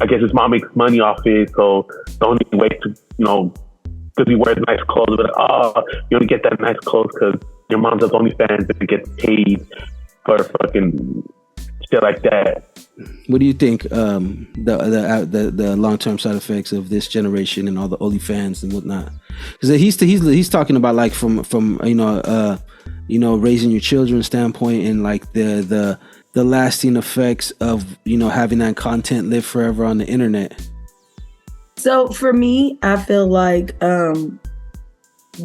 I guess his mom makes money off it. So the only way to, you know, because he wears nice clothes, but you only get that nice clothes because your mom does OnlyFans and gets paid for fucking shit like that. What do you think the long-term side effects of this generation and all the OnlyFans and whatnot? Because he's talking about, like, from you know, raising your children standpoint, and like the lasting effects of, you know, having that content live forever on the internet. So for me, I feel like the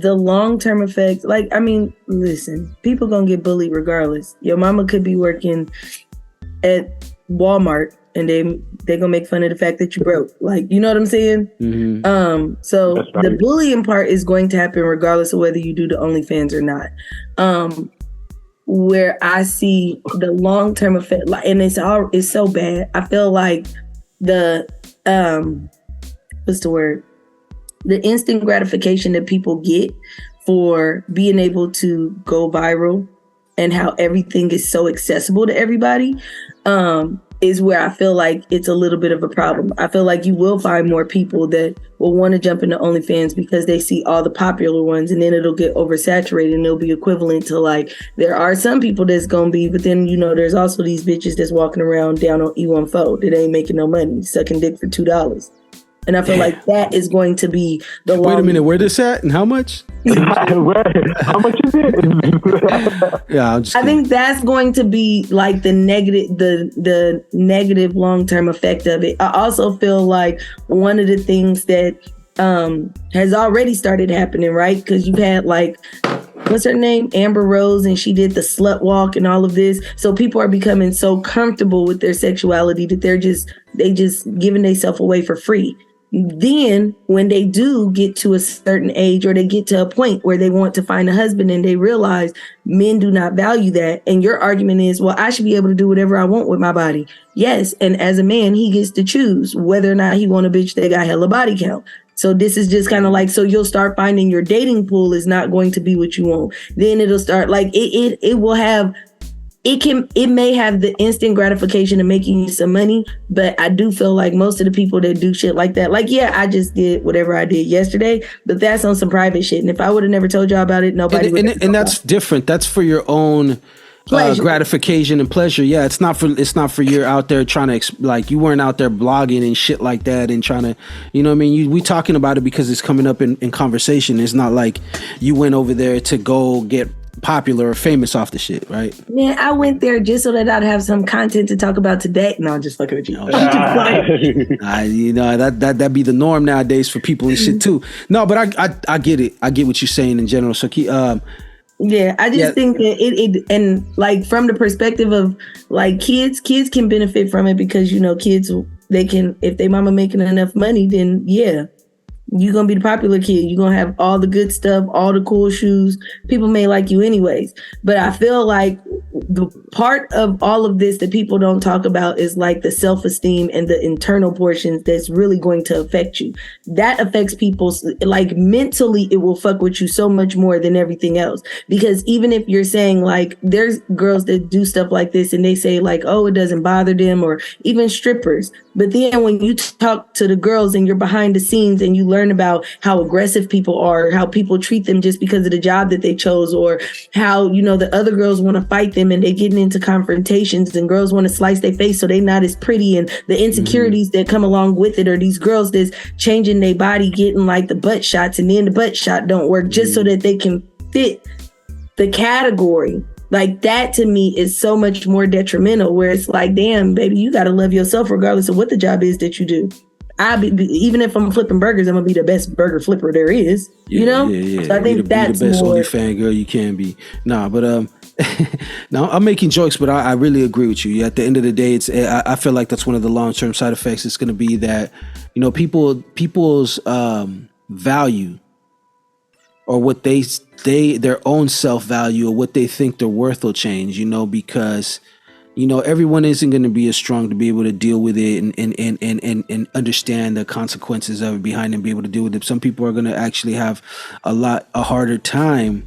long-term effects, like, I mean, listen, people gonna get bullied regardless. Your mama could be working at Walmart and they're gonna make fun of the fact that you broke. Like, you know what I'm saying? Mm-hmm. So right. The bullying part is going to happen regardless of whether you do the OnlyFans or not. Where I see the long-term effect, like, and it's so bad. I feel like the what's the word? The instant gratification that people get for being able to go viral and how everything is so accessible to everybody, is where I feel like it's a little bit of a problem. I feel like you will find more people that will want to jump into OnlyFans because they see all the popular ones, and then it'll get oversaturated and it'll be equivalent to, like, there are some people that's going to be, but then, you know, there's also these bitches that's walking around down on E14 that ain't making no money, sucking dick for $2. And I feel like that is going to be the Wait a minute, where this at and how much? How much is it? Yeah, I'm just I kidding. think that's going to be like the negative long-term effect of it. I also feel like one of the things that has already started happening, right? Because you've had, like, what's her name? Amber Rose, and she did the slut walk and all of this. So people are becoming so comfortable with their sexuality that they just giving themselves away for free. Then when they do get to a certain age, or they get to a point where they want to find a husband and they realize men do not value that. And your argument is, well, I should be able to do whatever I want with my body. Yes. And as a man, he gets to choose whether or not he want a bitch that got hella body count. So this is just kind of like, so you'll start finding your dating pool is not going to be what you want. Then it'll start like it will have. It may have the instant gratification of making you some money, but I do feel like most of the people that do shit like that, like, yeah, I just did whatever I did yesterday, but that's on some private shit. And if I would have never told y'all about it, nobody would. And that's different. That's for your own gratification and pleasure. Yeah, it's not for you're out there trying to, like, you weren't out there blogging and shit like that and trying to, you know what I mean? We talking about it because it's coming up in conversation. It's not like you went over there to go get popular or famous off the shit, right? Man, I went there just so that I'd have some content to talk about today. No, I'm just fucking with you. You know, that'd be the norm nowadays for people and shit too. No, but I get it. I get what you're saying in general. So yeah, I just think that it and, like, from the perspective of, like, kids can benefit from it because, you know, kids, they can, if they mama making enough money, then yeah, you're going to be the popular kid. You're going to have all the good stuff, all the cool shoes. People may like you anyways. But I feel like the part of all of this that people don't talk about is like the self-esteem and the internal portions that's really going to affect you. That affects people's, like, mentally, it will fuck with you so much more than everything else. Because even if you're saying, like, there's girls that do stuff like this and they say, like, oh, it doesn't bother them, or even strippers. But then when you talk to the girls and you're behind the scenes and you learn about how aggressive people are, how people treat them just because of the job that they chose, or how, you know, the other girls want to fight them and they're getting into confrontations, and girls want to slice their face so they're not as pretty, and the insecurities that come along with it, or these girls that's changing their body, getting like the butt shots, and then the butt shot don't work just so that they can fit the category. Like, that to me is so much more detrimental, where it's like, damn, baby, you got to love yourself regardless of what the job is that you do. Even if I'm flipping burgers, I'm going to be the best burger flipper there is, you know? Yeah. So I think that's the best more... OnlyFans girl you can be. Nah, but no, I'm making jokes, but I really agree with you. At the end of the day, I feel like that's one of the long-term side effects. It's going to be that, you know, people's value, or what their own self-value, or what they think their worth will change, you know, because, you know, everyone isn't going to be as strong to be able to deal with it and understand the consequences of it behind and be able to deal with it. Some people are going to actually have a harder time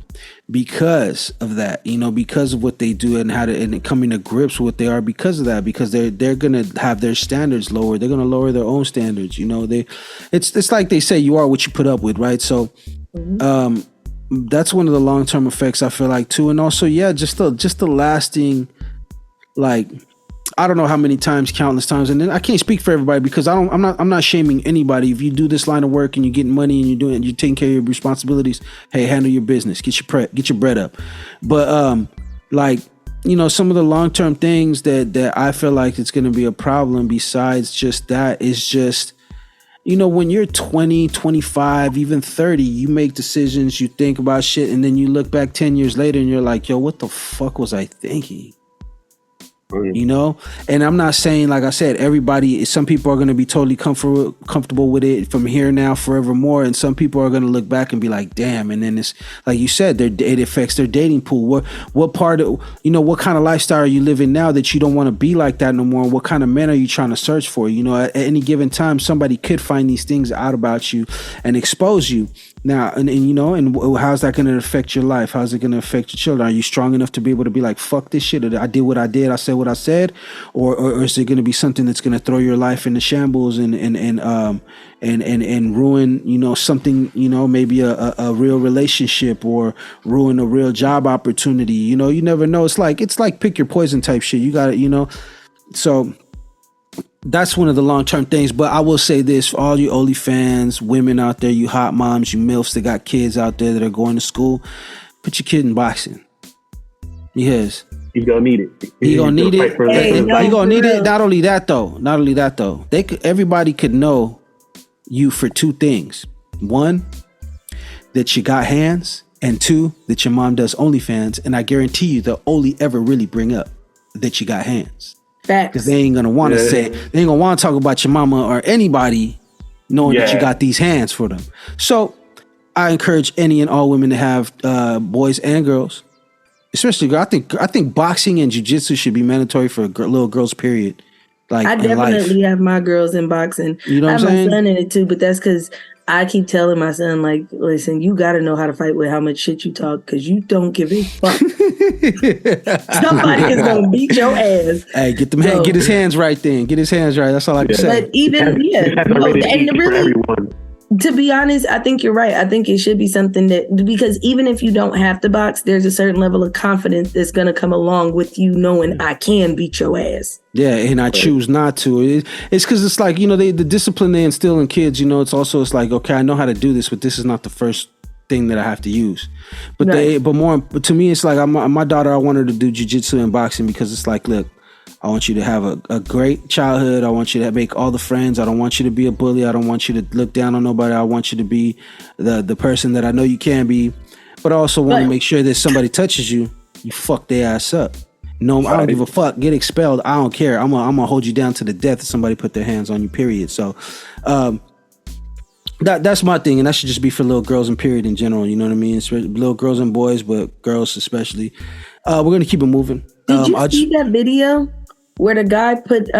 because of that, you know, because of what they do and coming to grips with what they are because of that, because they're going to have their standards lowered. They're going to lower their own standards. You know, it's like they say, you are what you put up with. Right. So, that's one of the long-term effects I feel like too. And also, yeah, just the lasting, like, I don't know how many times, countless times, and then I can't speak for everybody because I'm not shaming anybody. If you do this line of work and you're getting money and you're taking care of your responsibilities, hey, handle your business, get your bread up. But like, you know, some of the long-term things that I feel like it's going to be a problem besides just that is just, you know, when you're 20, 25, even 30, you make decisions, you think about shit, and then you look back 10 years later and you're like, yo, what the fuck was I thinking? You know, and I'm not saying, like I said, some people are going to be totally comfortable with it from here now forevermore, and some people are going to look back and be like, damn. And then it's like you said, it affects their dating pool. What part of, you know, what kind of lifestyle are you living now that you don't want to be like that no more? What kind of men are you trying to search for? You know, at any given time, somebody could find these things out about you and expose you. Now, and you know, and how's that going to affect your life? How's it going to affect your children? Are you strong enough to be able to be like, fuck this shit? I did what I did. I said what I said, or is it going to be something that's going to throw your life into shambles and ruin, you know, something, you know, maybe a real relationship, or ruin a real job opportunity? You know, you never know. It's like pick your poison type shit. You got it, you know. So that's one of the long-term things. But I will say this for all you OnlyFans women out there, you hot moms, you MILFs that got kids out there that are going to school, put your kid in boxing. Yes. He's gonna need it. He gonna need it. He gonna need it. Not only that though. Everybody could know you for two things. One, that you got hands, and two, that your mom does OnlyFans. And I guarantee you they'll only ever really bring up that you got hands. Because they ain't gonna want to they ain't gonna want to talk about your mama or anybody knowing that you got these hands for them. So I encourage any and all women to have boys and girls, especially girls. I think boxing and jiu-jitsu should be mandatory for little girls, period. Like, I definitely have my girls in boxing. You know what I'm saying? I have my son in it too, but that's because I keep telling my son, like, listen, you got to know how to fight with how much shit you talk, because you don't give a fuck. Somebody is going to beat your ass. Hey, get his hands right then. Get his hands right. That's all I can say. But even, and really, to be honest, I think you're right. I think it should be something because even if you don't have to box, there's a certain level of confidence that's going to come along with you knowing I can beat your ass. Yeah, and I choose not to. It's because it's like, you know, the discipline they instill in kids, you know, it's like, okay, I know how to do this, but this is not the first thing that I have to use. But but to me, it's like my daughter, I want her to do jiu-jitsu and boxing because it's like, look, I want you to have a great childhood. I want you to make all the friends. I don't want you to be a bully. I don't want you to look down on nobody. I want you to be the person that I know you can be. But I also want to make sure that somebody touches you, you fuck their ass up. No, I don't give a fuck. Get expelled. I don't care. I'm gonna hold you down to the death if somebody put their hands on you, period. So that's my thing, and that should just be for little girls and period in general. You know what I mean? It's little girls and boys, but girls especially. We're gonna keep it moving. Did you see that video where the guy put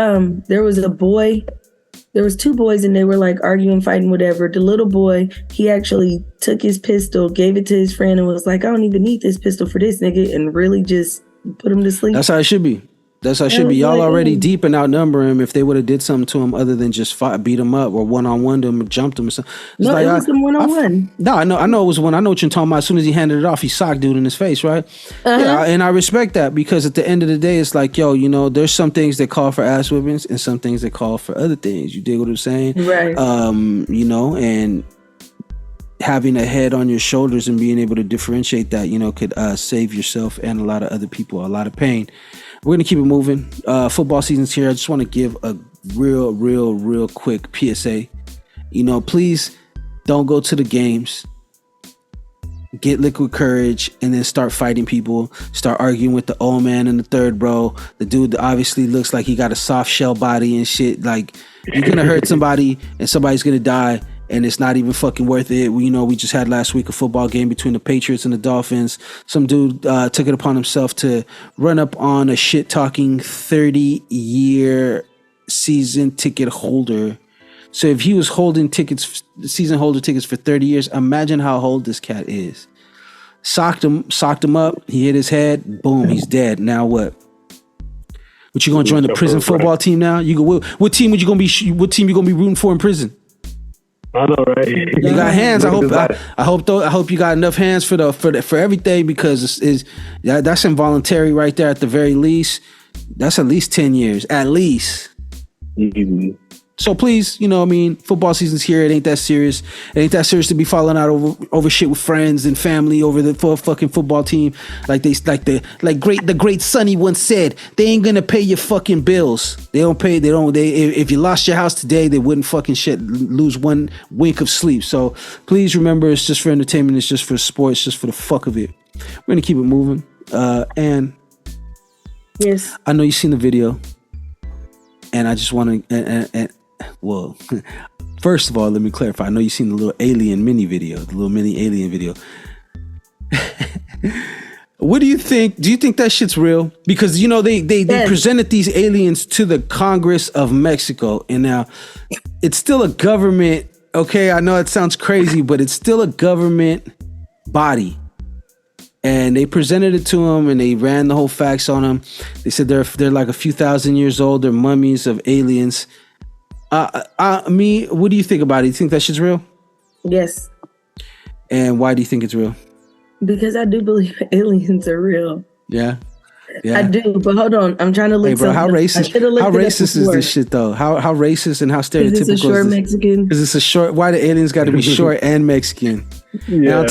there was two boys and they were like arguing, fighting, whatever. The little boy, he actually took his pistol, gave it to his friend, and was like, I don't even need this pistol for this nigga, and really just put him to sleep. That's how it should be. That's how it should be. Y'all already deep and outnumber him. If they would have did something to him other than just beat him up or one-on-one him or jumped him or something. No, it was some one-on-one. No, I know it was one. I know what you're talking about. As soon as he handed it off, he socked dude in his face, right? Yeah, and I respect that because at the end of the day, it's like, yo, there's some things that call for ass whippings and some things that call for other things. You dig what I'm saying? Right. And having a head on your shoulders and being able to differentiate that, could save yourself and a lot of other people a lot of pain. We're going to keep it moving. Football season's here. I just want to give a real quick PSA. Please don't go to the games. Get liquid courage and then start fighting people. Start arguing with the old man in the third row. The dude that obviously looks like he got a soft shell body and shit. Like, you're going to hurt somebody and somebody's going to die. And it's not even fucking worth it. We just had last week a football game between the Patriots and the Dolphins. Some dude took it upon himself to run up on a shit-talking 30-year season ticket holder. So if he was holding season holder tickets for 30 years, imagine how old this cat is. Socked him up. He hit his head. Boom, he's dead. Now what? What, you gonna join the prison football team now? What team you gonna be rooting for in prison? I know, right? You got hands. I hope you got enough hands for everything, because that's involuntary right there at the very least. That's at least 10 years, at least. Mm-hmm. So please, football season's here. It ain't that serious. It ain't that serious to be falling out over shit with friends and family over the fucking football team. The great Sonny once said, they ain't gonna pay your fucking bills. If you lost your house today, they wouldn't fucking lose one wink of sleep. So please remember, it's just for entertainment. It's just for sport. It's just for the fuck of it. We're gonna keep it moving. And yes, I know you've seen the video, and I just want to well, first of all, let me clarify. I know you've seen the little alien mini video, the little mini alien video. What do you think? Do you think that shit's real? Because, they presented these aliens to the Congress of Mexico, and now it's still a government. Okay, I know it sounds crazy, but it's still a government body. And they presented it to them, and they ran the whole facts on them. They said they're like a few thousand years old. They're mummies of aliens. What do you think about it? You think that shit's real? Yes. And why do you think it's real? Because I do believe aliens are real. Yeah. I do, but hold on. I'm trying to look. Hey, bro, how racist is this shit though? How racist and how stereotypical is this? Is it a short Mexican? Is this a short? Why the aliens got to be short and Mexican? Yeah. And on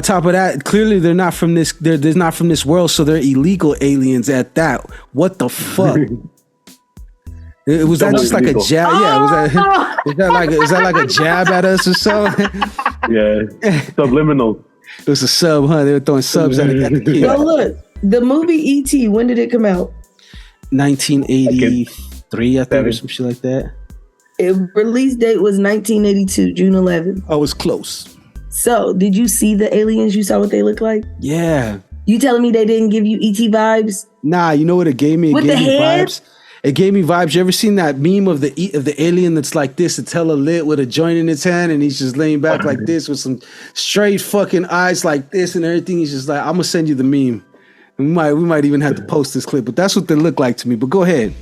top of that, clearly they're not from this. They're not from this world, so they're illegal aliens at that. What the fuck? Was that just like a jab? Yeah, is that like a jab at us or something? Yeah, subliminal. It was a sub, huh? They were throwing subs at the kid. Yo, look, the movie E.T., when did it come out? 1983, I think, or some shit like that. Its release date was 1982, June 11th. I was close. So, did you see the aliens? You saw what they look like? Yeah. You telling me they didn't give you E.T. vibes? Nah, you know what it gave me? It gave me vibes. It gave me vibes. You ever seen that meme of the alien that's like this? It's hella lit with a joint in its hand, and he's just laying back like this with some straight fucking eyes like this and everything. He's just like, I'm gonna send you the meme. We might even have to post this clip, but that's what they look like to me. But go ahead.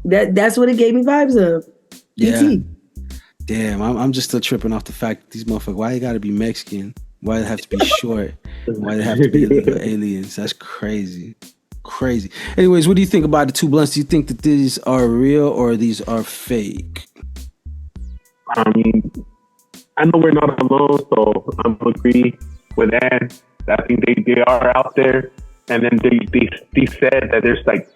That's what it gave me vibes of. Yeah. E.T. Damn, I'm just still tripping off the fact that these motherfuckers, why they gotta be Mexican? Why they have to be short? Why they have to be illegal aliens? That's crazy. Crazy. Anyways, what do you think about the two blunts? Do you think that these are real or these are fake? I mean, I know we're not alone, so I'm agree with that. I think they are out there. And then they said that there's like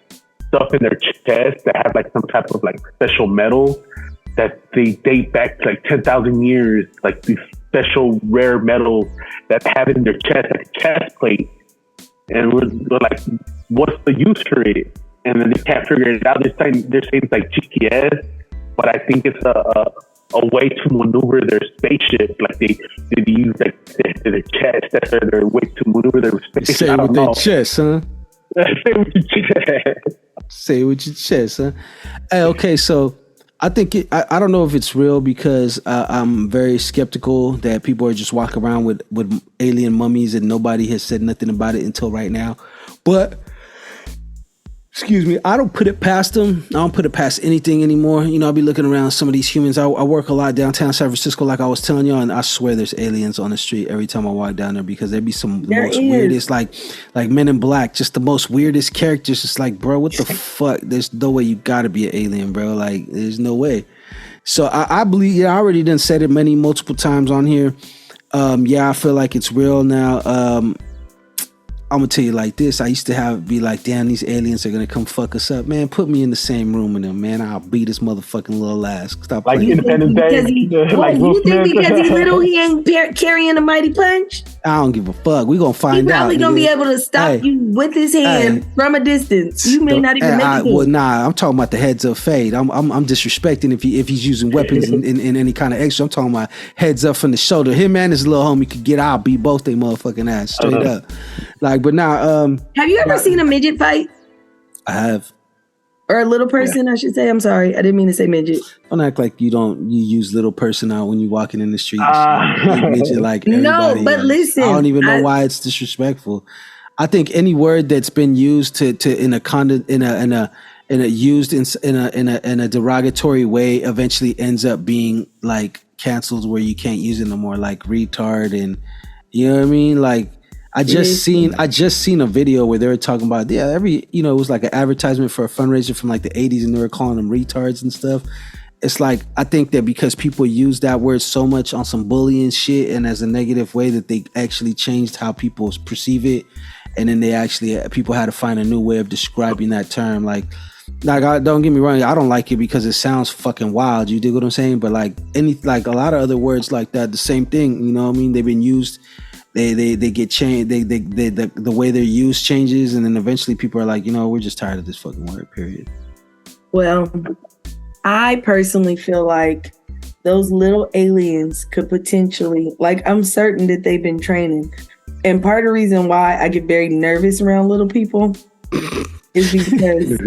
stuff in their chest that have like some type of like special metal that they date back to like 10,000 years, like these special rare metals that have in their chest, like a chest plate. And we're like, what's the use for it? And then they can't figure it out. They're saying it's like GPS, but I think it's a way to maneuver their spaceship. Like they use like their chest. That's their way to maneuver their spaceship. Say it with their chest, huh? Say it with your chest, huh? Hey, okay, so I think I don't know if it's real because I'm very skeptical that people are just walking around with alien mummies and nobody has said nothing about it until right now. But excuse me, I don't put it past them. I don't put it past anything anymore. You know, I'll be looking around some of these humans. I work a lot downtown San Francisco, like I was telling y'all, and I swear there's aliens on the street every time I walk down there because there'd be some the most weirdest, like Men in Black, just the most weirdest characters. It's like, bro, what the fuck? There's no way you gotta be an alien, bro. Like, there's no way. So I believe, yeah, I already done said it multiple times on here. Yeah, I feel like it's real now. I'm gonna tell you like this. I used to be like, damn, these aliens are gonna come fuck us up. Man, put me in the same room with them, man. I'll beat this motherfucking little ass. Stop like playing. Independence Day. You think because he's little, he ain't carrying a mighty punch? I don't give a fuck. We gonna find out. He's probably gonna be able to stop you with his hand from a distance. You may not even make it. Well, nah, I'm talking about the heads up fade. I'm disrespecting if he's using weapons in any kind of extra. I'm talking about heads up from the shoulder. Him and his little homie could get out, beat both they motherfucking ass straight up. Like, but now, have you ever seen a midget fight? I have. Or a little person, I should say. I'm sorry, I didn't mean to say midget. Don't act like you use little person out when you're walking in the street. Midget like everybody no, but else. Listen, I don't even know why it's disrespectful. I think any word that's been used in a derogatory way eventually ends up being like canceled, where you can't use it no more, like retard, and you know what I mean, like. I just seen a video where they were talking about it was like an advertisement for a fundraiser from like the 80s and they were calling them retards and stuff. It's like, I think that because people use that word so much on some bullying shit and as a negative way, that they actually changed how people perceive it, and then people had to find a new way of describing that term. Like don't get me wrong, I don't like it because it sounds fucking wild, you dig what I'm saying? But like a lot of other words like that, the same thing, you know what I mean? They've been used. They get changed. The way they're used changes, and then eventually people are like, we're just tired of this fucking word. Period. Well, I personally feel like those little aliens could potentially, like, I'm certain that they've been training, and part of the reason why I get very nervous around little people is because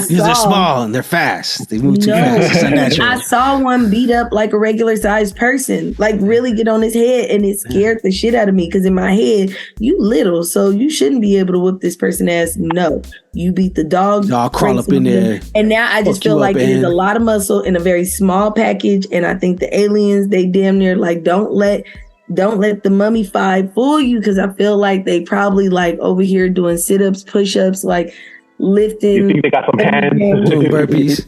they're small and they're fast. They move too fast. It's unnatural. I saw one beat up like a regular sized person, like really get on his head, and it scared the shit out of me because in my head, you little, so you shouldn't be able to whoop this person ass. No, you beat the dog. Y'all crawl up in there. And now I just feel like there's a lot of muscle in a very small package, and I think the aliens, they damn near like don't let the mummified fool you, because I feel like they probably like over here doing sit-ups, push-ups, like lifting. You think they got some hands? Doing burpees.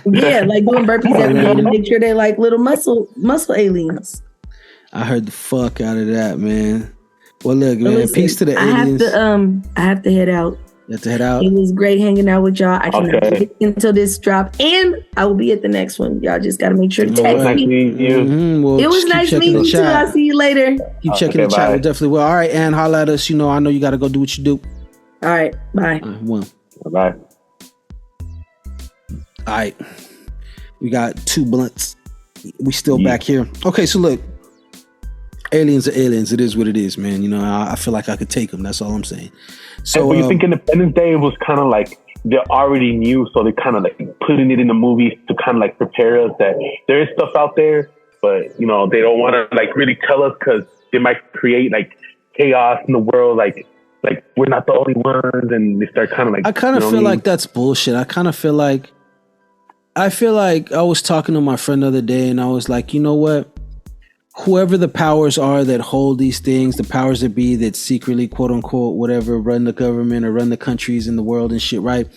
Yeah, like doing burpees every day to make sure they're like little muscle aliens. I heard the fuck out of that, man. Well, look, man, listen, peace to the aliens. I have to head out. You have to head out? It was great hanging out with y'all. I cannot wait until this drop, and I will be at the next one. Y'all just got to make sure to text me. Well, it was nice meeting you too. I'll see you later. Keep checking the chat. We definitely will. All right, Ann, holla at us. I know you got to go do what you do. All right, bye. One. Bye. All right, we got 2 blunts. We still back here. Okay, so look, aliens are aliens. It is what it is, man. I feel like I could take them. That's all I'm saying. So you think Independence Day was kind of like they already knew, so they kind of like putting it in the movies to kind of like prepare us that there is stuff out there, but they don't want to like really tell us because they might create like chaos in the world, like we're not the only ones, and they start kind of like. I kind of feel like that's bullshit. I feel like I was talking to my friend the other day, and I was like, you know what? Whoever the powers are that hold these things, the powers that be that secretly, quote unquote, whatever, run the government or run the countries in the world and shit, right?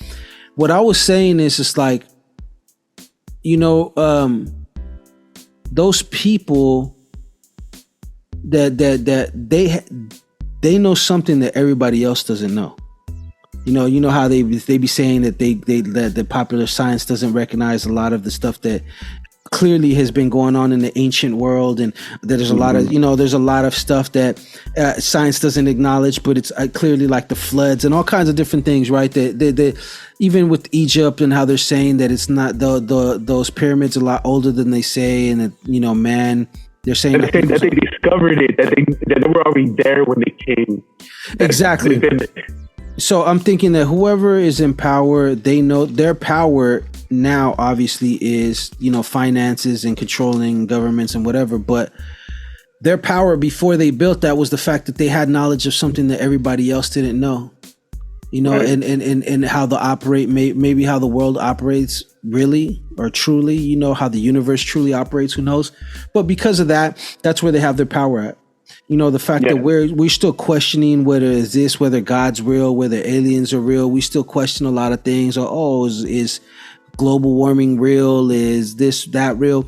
What I was saying is, it's like, those people that they know something that everybody else doesn't know. You know how they be saying that that the popular science doesn't recognize a lot of the stuff that clearly has been going on in the ancient world, and that there's a lot of there's a lot of stuff that science doesn't acknowledge, but it's clearly like the floods and all kinds of different things, right? That even with Egypt and how they're saying that it's not those pyramids are a lot older than they say, and that man. They're saying that they discovered it, that they were already there when they came. Exactly. So I'm thinking that whoever is in power, they know their power now obviously is, finances and controlling governments and whatever, but their power before they built that was the fact that they had knowledge of something that everybody else didn't know. Right. and how maybe how the world operates really or truly, how the universe truly operates, who knows? But because of that, that's where they have their power at. The fact that we're still questioning whether God's real, whether aliens are real. We still question a lot of things. Or, is global warming real? Is this, that real?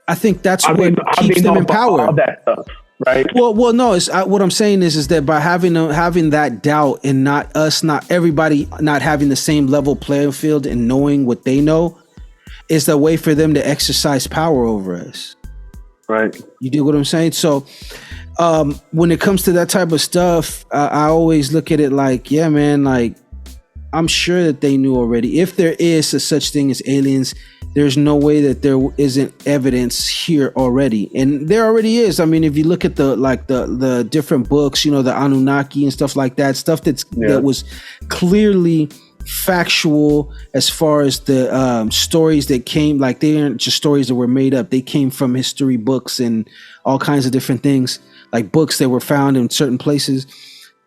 I think that's what keeps them in power. All that stuff, right? Well, no. What I'm saying is that by having that doubt and not everybody not having the same level playing field and knowing what they know, is the way for them to exercise power over us. Right. You do what I'm saying? So, when it comes to that type of stuff, I always look at it like, yeah, man, like I'm sure that they knew already. If there is a such thing as aliens, there's no way that there isn't evidence here already, and there already is. I mean, if you look at the different books, the Anunnaki and stuff like that, stuff that was clearly factual as far as the stories that came, like they aren't just stories that were made up. They came from history books and all kinds of different things, like books that were found in certain places.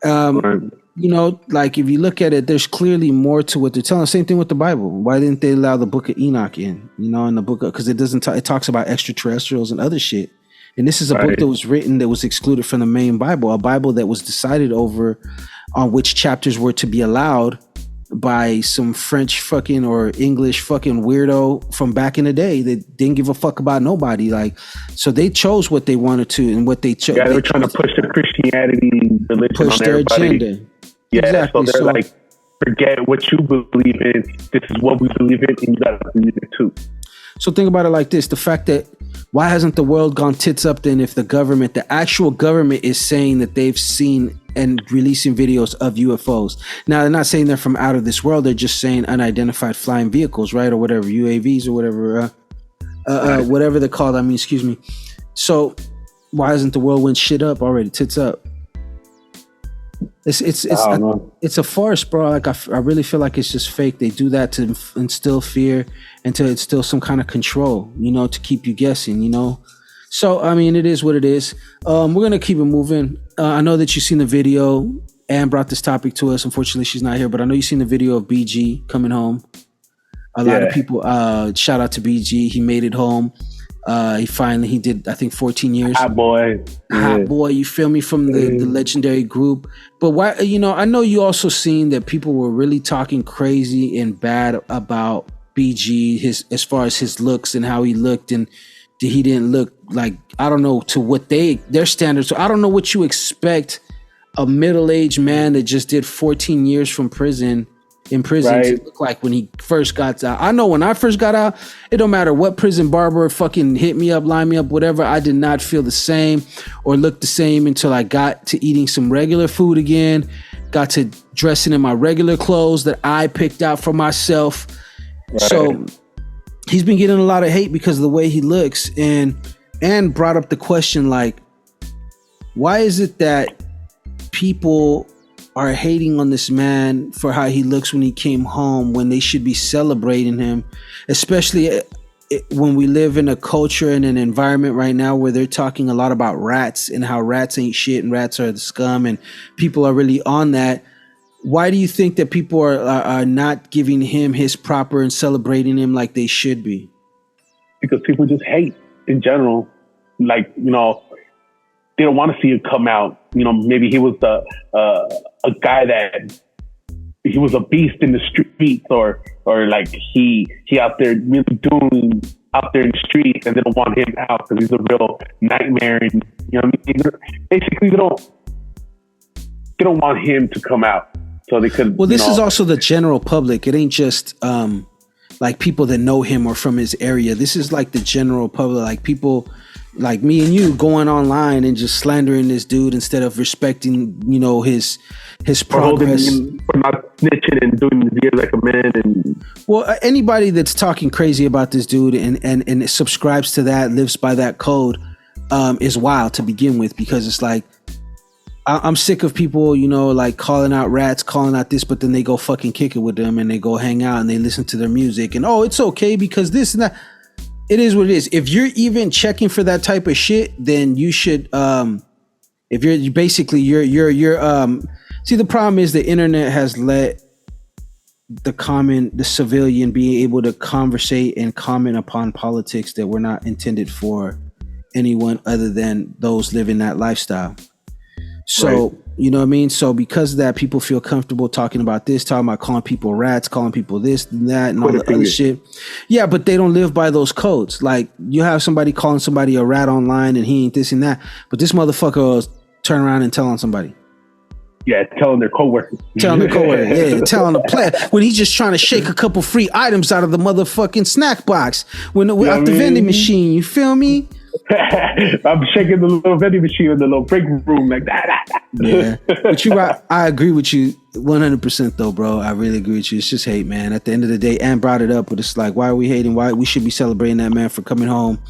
Like if you look at it, there's clearly more to what they're telling. Same thing with the Bible. Why didn't they allow the book of Enoch in the book? Because it doesn't it talks about extraterrestrials and other shit. And this is a book that was written that was excluded from the main Bible, a Bible that was decided over on which chapters were to be allowed by some French fucking or English fucking weirdo from back in the day that didn't give a fuck about nobody. Like, so they chose what they wanted to and what they chose. Yeah, they were trying to push the Christianity religion push on their everybody. agenda. Yeah, exactly. So they're like, forget what you believe in. This is what we believe in, and you gotta believe it too. So think about it like this: the fact that why hasn't the world gone tits up then if the actual government is saying that they've seen and releasing videos of UFOs? Now, they're not saying they're from out of this world. They're just saying unidentified flying vehicles, right? Or whatever, UAVs or whatever, whatever they're called. I mean, excuse me. So why hasn't the world went shit up already? Tits up. It's a farce, bro. Like I really feel like it's just fake. They do that to instill fear and to instill some kind of control, to keep you guessing, So, I mean, it is what it is. We're going to keep it moving. I know that you've seen the video. Anne brought this topic to us. Unfortunately, she's not here, but I know you've seen the video of BG coming home. A lot of people, shout out to BG. He made it home. He did, I think, 14 years. Hot boy. Hot boy, you feel me, from the legendary group. But why, I know you also seen that people were really talking crazy and bad about BG, as far as his looks and how he looked, and he didn't look like, I don't know, to what their standards. So I don't know what you expect a middle-aged man that just did 14 years in prison to look like when he first got out. I know when I first got out, it don't matter what prison barber fucking hit me up, line me up, whatever, I did not feel the same or look the same until I got to eating some regular food again, got to dressing in my regular clothes that I picked out for myself. Right. So he's been getting a lot of hate because of the way he looks, and brought up the question, like, why is it that people are hating on this man for how he looks when he came home, when they should be celebrating him, especially when we live in a culture and an environment right now where they're talking a lot about rats and how rats ain't shit and rats are the scum, and people are really on that. Why do you think that people are not giving him his proper and celebrating him like they should be? Because people just hate in general. Like, they don't want to see it come out. Maybe he was a guy that he was a beast in the streets, or like he out there really doing out there in the streets, and they don't want him out because he's a real nightmare. And basically they don't want him to come out. So they could. Well, this is also the general public. It ain't just like people that know him or from his area. This is like the general public, like people like me and you going online and just slandering this dude instead of respecting, his progress. For not snitching and doing the deal like a man. And well, anybody that's talking crazy about this dude and subscribes to that, lives by that code, is wild to begin with, because it's like, I'm sick of people, you know, like calling out rats, calling out this, but then they go fucking kick it with them and they go hang out and they listen to their music and it's okay because this and that. It is what it is. If you're even checking for that type of shit, then you should. If you're basically you're see, the problem is the internet has let the civilian be able to conversate and comment upon politics that were not intended for anyone other than those living that lifestyle. So, right. You know what I mean? So because of that, people feel comfortable talking about this, talking about calling people rats, calling people this and that and all the other shit. Yeah, but they don't live by those codes. Like you have somebody calling somebody a rat online and he ain't this and that. But this motherfucker will turn around and tell on somebody. Yeah, telling their coworkers. Telling the player when he's just trying to shake a couple free items out of the motherfucking snack box out the vending machine. You feel me? I'm shaking the little vending machine in the little break room like that. Yeah, but I agree with you 100% though, bro. I really agree with you. It's just hate, man. At the end of the day, Ann brought it up, but it's like, why are we hating? Why we should be celebrating that man for coming home.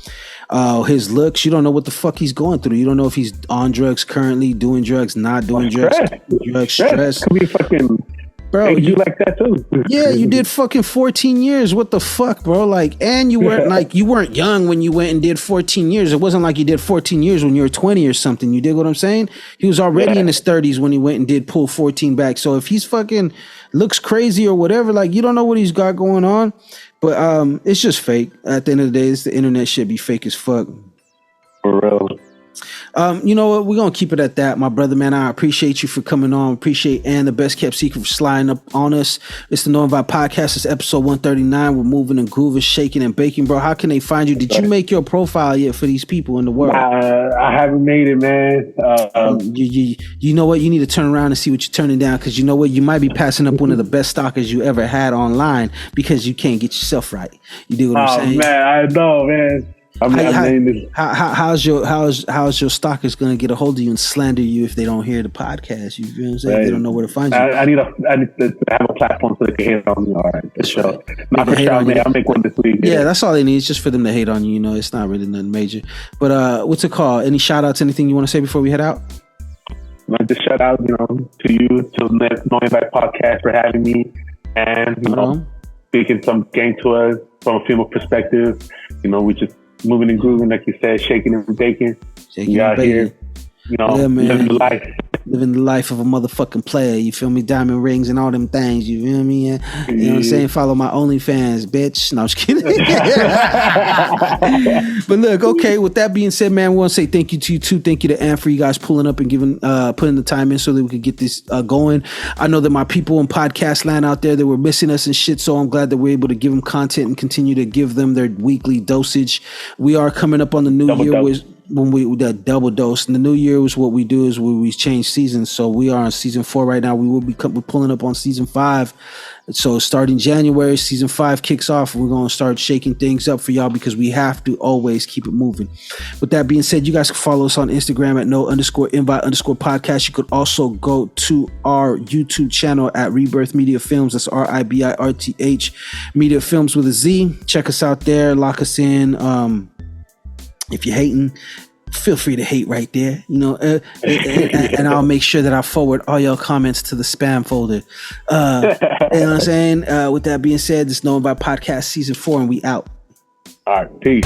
His looks, you don't know what the fuck he's going through. You don't know if he's on drugs currently, doing drugs, not doing drugs, stress. Could be fucking. Bro, you like that too. Yeah, you did fucking 14 years. What the fuck, bro? Like, and you weren't young when you went and did 14 years. It wasn't like you did 14 years when you were 20 or something. You dig what I'm saying? He was already in his 30s when he went and did pull 14 back. So if he's fucking looks crazy or whatever, like you don't know what he's got going on. But it's just fake. At the end of the day, the internet should be fake as fuck. For real. You know what? We're going to keep it at that, my brother, man. I appreciate you for coming on. Appreciate and the Best Kept Secret for sliding up on us. It's the Know and Vibe Podcast. It's episode 139. We're moving and grooving, shaking and baking, bro. How can they find you? Did you make your profile yet for these people in the world? I haven't made it, man. You know what? You need to turn around and see what you're turning down because you know what? You might be passing up one of the best stalkers you ever had online because you can't get yourself right. You do what I'm saying? Oh, man. I know, man. How's your stalkers gonna get a hold of you and slander you if they don't hear the podcast? You feel what I'm saying? Right. They don't know where to find you. I need to have a platform so they can hate on me. All right, for sure. Not for sure, man. I'll make one this week. Yeah, that's all they need. It's just for them to hate on you. You know, it's not really nothing major. But what's it called? Any shout outs? Anything you want to say before we head out? Just shout out, to you, to the Know and Vibe Podcast for having me, and speaking some game to us from a female perspective. We just moving and grooving, like you said, shaking and baking. Shaking and baking. Here, living the life. Living the life of a motherfucking player. You feel me? Diamond rings and all them things. You feel me? You know what I'm saying? Follow my OnlyFans, bitch. No, I'm just kidding. But look, okay, with that being said, man, we want to say thank you to you too. Thank you to Ann for you guys pulling up and putting the time in so that we could get this going. I know that my people in podcast land out there, they were missing us and shit, so I'm glad that we're able to give them content and continue to give them their weekly dosage. We are coming up on the new year with that double dose, and the new year was what we do is we change seasons. So we are on season 4 right now. We're pulling up on season 5. So starting January, season 5 kicks off. We're going to start shaking things up for y'all because we have to always keep it moving. With that being said, you guys can follow us on Instagram at no_invite_podcast. You could also go to our YouTube channel at RiBirth Media Films. That's RiBirth Media Films with a Z. Check us out there. Lock us in. If you're hating, feel free to hate right there, and I'll make sure that I forward all your comments to the spam folder. You know what I'm saying? With that being said, this is Know and Vibe Podcast Season 4, and we out. All right, peace.